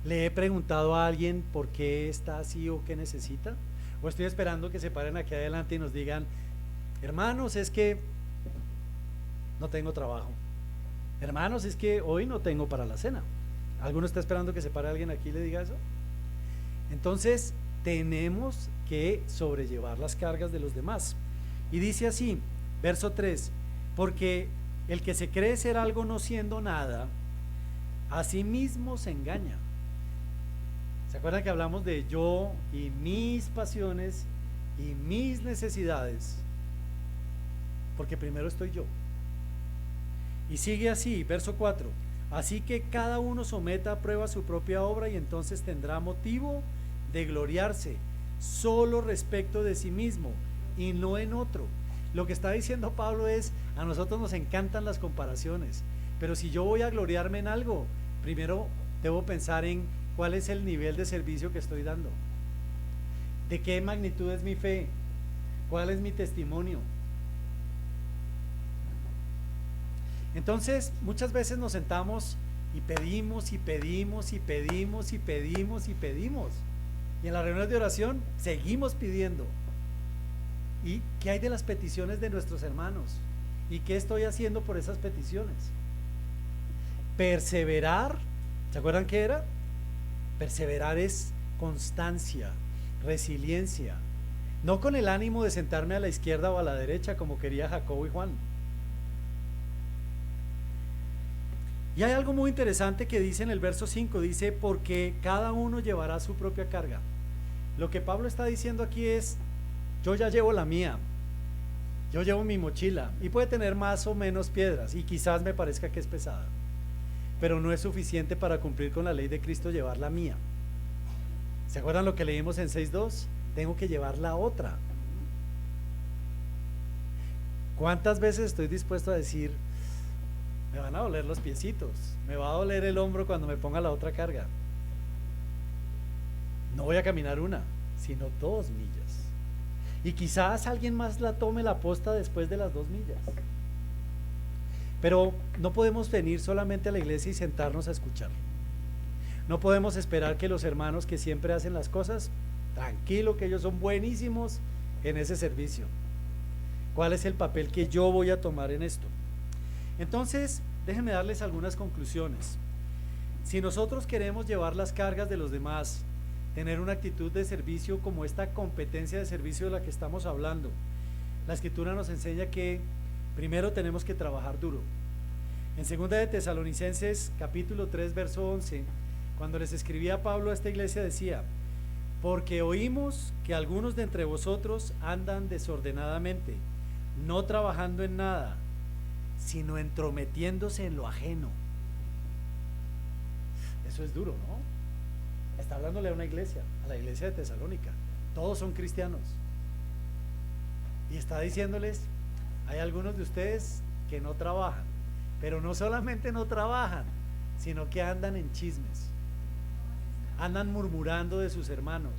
¿Le he preguntado a alguien por qué está así o qué necesita? ¿O estoy esperando que se paren aquí adelante y nos digan, hermanos, es que no tengo trabajo? Hermanos, es que hoy no tengo para la cena. ¿Alguno está esperando que se pare alguien aquí y le diga eso? Entonces, tenemos que sobrellevar las cargas de los demás. Y dice así, verso 3, porque el que se cree ser algo no siendo nada, a sí mismo se engaña. ¿Se acuerdan que hablamos de yo y mis pasiones y mis necesidades? Porque primero estoy yo. Y sigue así, verso 4, así que cada uno someta a prueba su propia obra y entonces tendrá motivo de gloriarse solo respecto de sí mismo y no en otro. Lo que está diciendo Pablo es, a nosotros nos encantan las comparaciones, pero si yo voy a gloriarme en algo, primero debo pensar en cuál es el nivel de servicio que estoy dando, de qué magnitud es mi fe, cuál es mi testimonio. Entonces, muchas veces nos sentamos y pedimos y pedimos y pedimos y pedimos y pedimos. Y en las reuniones de oración seguimos pidiendo. ¿Y qué hay de las peticiones de nuestros hermanos? ¿Y qué estoy haciendo por esas peticiones? Perseverar, ¿se acuerdan qué era? Perseverar es constancia, resiliencia, no con el ánimo de sentarme a la izquierda o a la derecha como quería Jacobo y Juan. Y hay algo muy interesante que dice en el verso 5, dice, porque cada uno llevará su propia carga. Lo que Pablo está diciendo aquí es, yo ya llevo la mía, yo llevo mi mochila, y puede tener más o menos piedras, y quizás me parezca que es pesada, pero no es suficiente para cumplir con la ley de Cristo llevar la mía. ¿Se acuerdan lo que leímos en 6.2? Tengo que llevar la otra. ¿Cuántas veces estoy dispuesto a decir, me van a doler los piecitos, me va a doler el hombro cuando me ponga la otra carga? No voy a caminar una, sino 2 millas. Y quizás alguien más la tome la posta después de las 2 millas. Pero no podemos venir solamente a la iglesia y sentarnos a escuchar. No podemos esperar que los hermanos que siempre hacen las cosas, tranquilo, que ellos son buenísimos en ese servicio. ¿Cuál es el papel que yo voy a tomar en esto? Entonces, déjenme darles algunas conclusiones. Si nosotros queremos llevar las cargas de los demás, tener una actitud de servicio como esta competencia de servicio de la que estamos hablando, la Escritura nos enseña que primero tenemos que trabajar duro. En 2 de Tesalonicenses capítulo 3 verso 11, cuando les escribía Pablo a esta iglesia decía, porque oímos que algunos de entre vosotros andan desordenadamente, no trabajando en nada, sino entrometiéndose en lo ajeno. Eso es duro, ¿no? Está hablándole a una iglesia, a la iglesia de Tesalónica. Todos son cristianos. Y está diciéndoles, hay algunos de ustedes que no trabajan, pero no solamente no trabajan, sino que andan en chismes, andan murmurando de sus hermanos.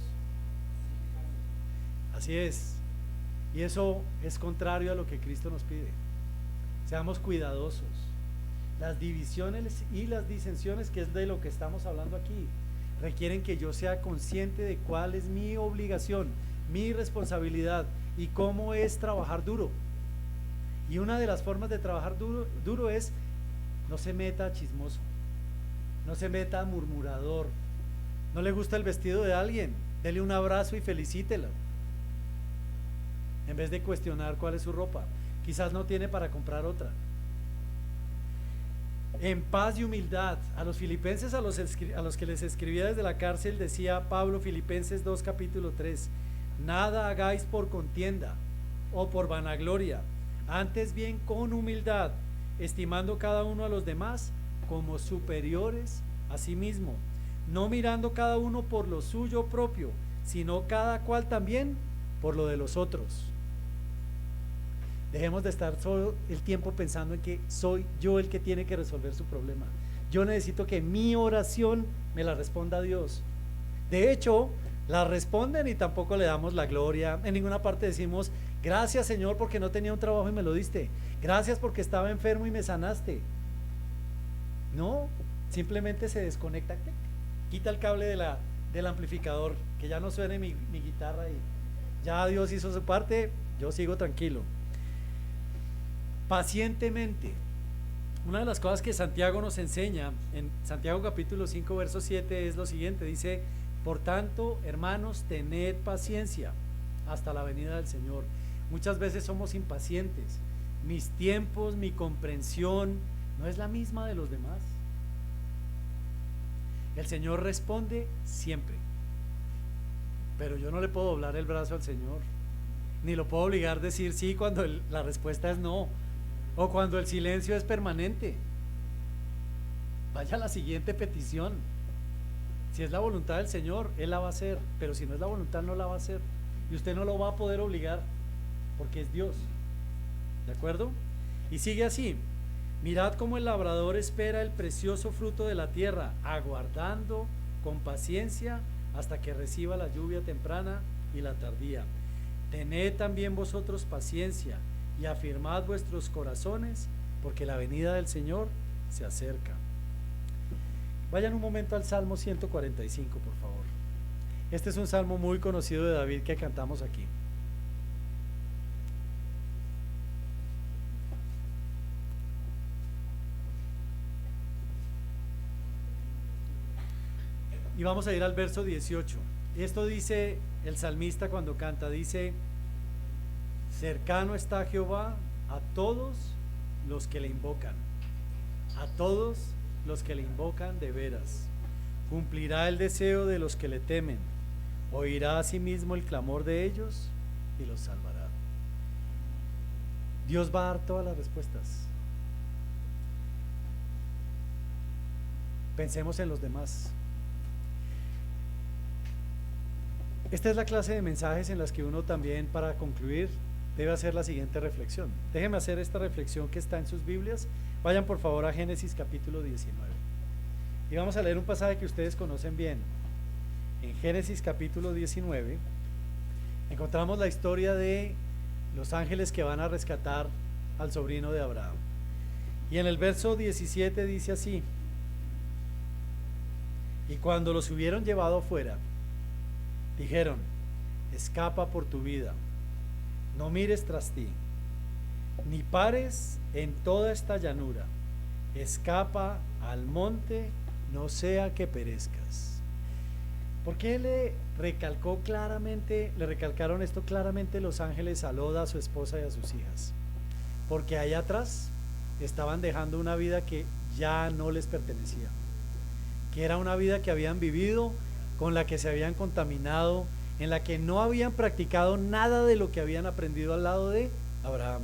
Así es. Y eso es contrario a lo que Cristo nos pide. Seamos cuidadosos. Las divisiones y las disensiones, que es de lo que estamos hablando aquí, requieren que yo sea consciente de cuál es mi obligación, mi responsabilidad y cómo es trabajar duro. Y una de las formas de trabajar duro es, no se meta chismoso, no se meta murmurador. No le gusta el vestido de alguien, dele un abrazo y felicítelo, en vez de cuestionar cuál es su ropa. Quizás no tiene para comprar otra. En paz y humildad. A los filipenses, a los que les escribía desde la cárcel, decía Pablo, Filipenses 2 capítulo 3, nada hagáis por contienda o por vanagloria, antes bien con humildad, estimando cada uno a los demás como superiores a sí mismo, no mirando cada uno por lo suyo propio, sino cada cual también por lo de los otros. Dejemos de estar todo el tiempo pensando en que soy yo el que tiene que resolver su problema. Yo necesito que mi oración me la responda Dios. De hecho, la responden y tampoco le damos la gloria. En ninguna parte decimos, gracias Señor porque no tenía un trabajo y me lo diste. Gracias porque estaba enfermo y me sanaste. No, simplemente se desconecta, quita el cable del amplificador, que ya no suene mi guitarra y ya Dios hizo su parte, yo sigo tranquilo. Pacientemente. Una de las cosas que Santiago nos enseña en Santiago capítulo 5 verso 7 es lo siguiente, dice: por tanto, hermanos, tened paciencia hasta la venida del Señor. Muchas veces somos impacientes. Mis tiempos, mi comprensión no es la misma de los demás. El Señor responde siempre, pero yo no le puedo doblar el brazo al Señor, ni lo puedo obligar a decir sí cuando la respuesta es no, o cuando el silencio es permanente. Vaya a la siguiente petición. Si es la voluntad del Señor, Él la va a hacer, pero si no es la voluntad, no la va a hacer, y usted no lo va a poder obligar, porque es Dios. ¿De acuerdo? Y sigue así: mirad cómo el labrador espera el precioso fruto de la tierra, aguardando con paciencia hasta que reciba la lluvia temprana y la tardía. Tened también vosotros paciencia y afirmad vuestros corazones, porque la venida del Señor se acerca. Vayan un momento al Salmo 145, por favor. Este es un salmo muy conocido de David que cantamos aquí. Y vamos a ir al verso 18. Esto dice el salmista cuando canta, dice: cercano está Jehová a todos los que le invocan, a todos los que le invocan de veras. Cumplirá el deseo de los que le temen, oirá asimismo el clamor de ellos y los salvará. Dios va a dar todas las respuestas. Pensemos en los demás. Esta es la clase de mensajes en las que uno también, para concluir, debe hacer la siguiente reflexión. Déjenme hacer esta reflexión que está en sus Biblias. Vayan por favor a Génesis capítulo 19. Y vamos a leer un pasaje que ustedes conocen bien. En Génesis capítulo 19 encontramos la historia de los ángeles que van a rescatar al sobrino de Abraham. Y en el verso 17 dice así: y cuando los hubieron llevado afuera, dijeron: escapa por tu vida, no mires tras ti, ni pares en toda esta llanura, escapa al monte, no sea que perezcas. ¿Por qué le recalcaron esto claramente los ángeles a Lot, a su esposa y a sus hijas? Porque allá atrás estaban dejando una vida que ya no les pertenecía, que era una vida que habían vivido, con la que se habían contaminado, en la que no habían practicado nada de lo que habían aprendido al lado de Abraham.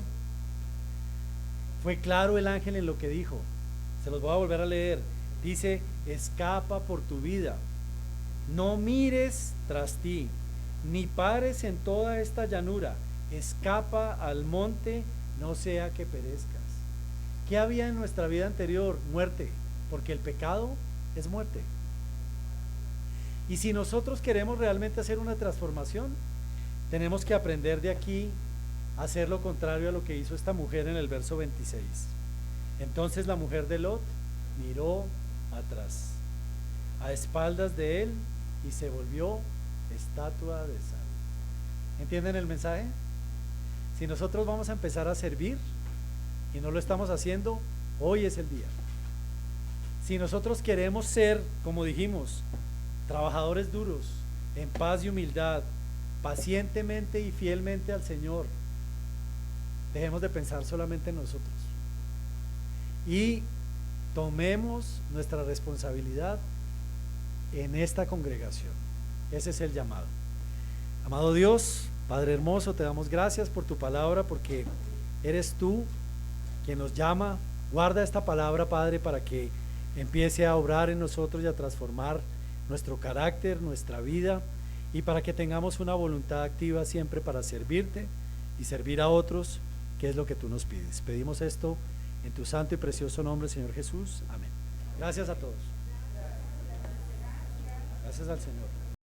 Fue claro el ángel en lo que dijo. Se los voy a volver a leer. Dice: escapa por tu vida, no mires tras ti, ni pares en toda esta llanura, escapa al monte, no sea que perezcas. ¿Qué había en nuestra vida anterior? Muerte, porque el pecado es muerte. Y si nosotros queremos realmente hacer una transformación, tenemos que aprender de aquí a hacer lo contrario a lo que hizo esta mujer en el verso 26. Entonces la mujer de Lot miró atrás, a espaldas de él, y se volvió estatua de sal. ¿Entienden el mensaje? Si nosotros vamos a empezar a servir y no lo estamos haciendo, hoy es el día. Si nosotros queremos ser, como dijimos, trabajadores duros, en paz y humildad, pacientemente y fielmente al Señor, dejemos de pensar solamente en nosotros y tomemos nuestra responsabilidad en esta congregación. Ese es el llamado. Amado Dios, Padre hermoso, te damos gracias por tu palabra, porque eres tú quien nos llama. Guarda esta palabra, Padre, para que empiece a obrar en nosotros y a transformar nuestro carácter, nuestra vida, y para que tengamos una voluntad activa siempre para servirte y servir a otros, que es lo que tú nos pides. Pedimos esto en tu santo y precioso nombre, Señor Jesús. Amén. Gracias a todos. Gracias al Señor.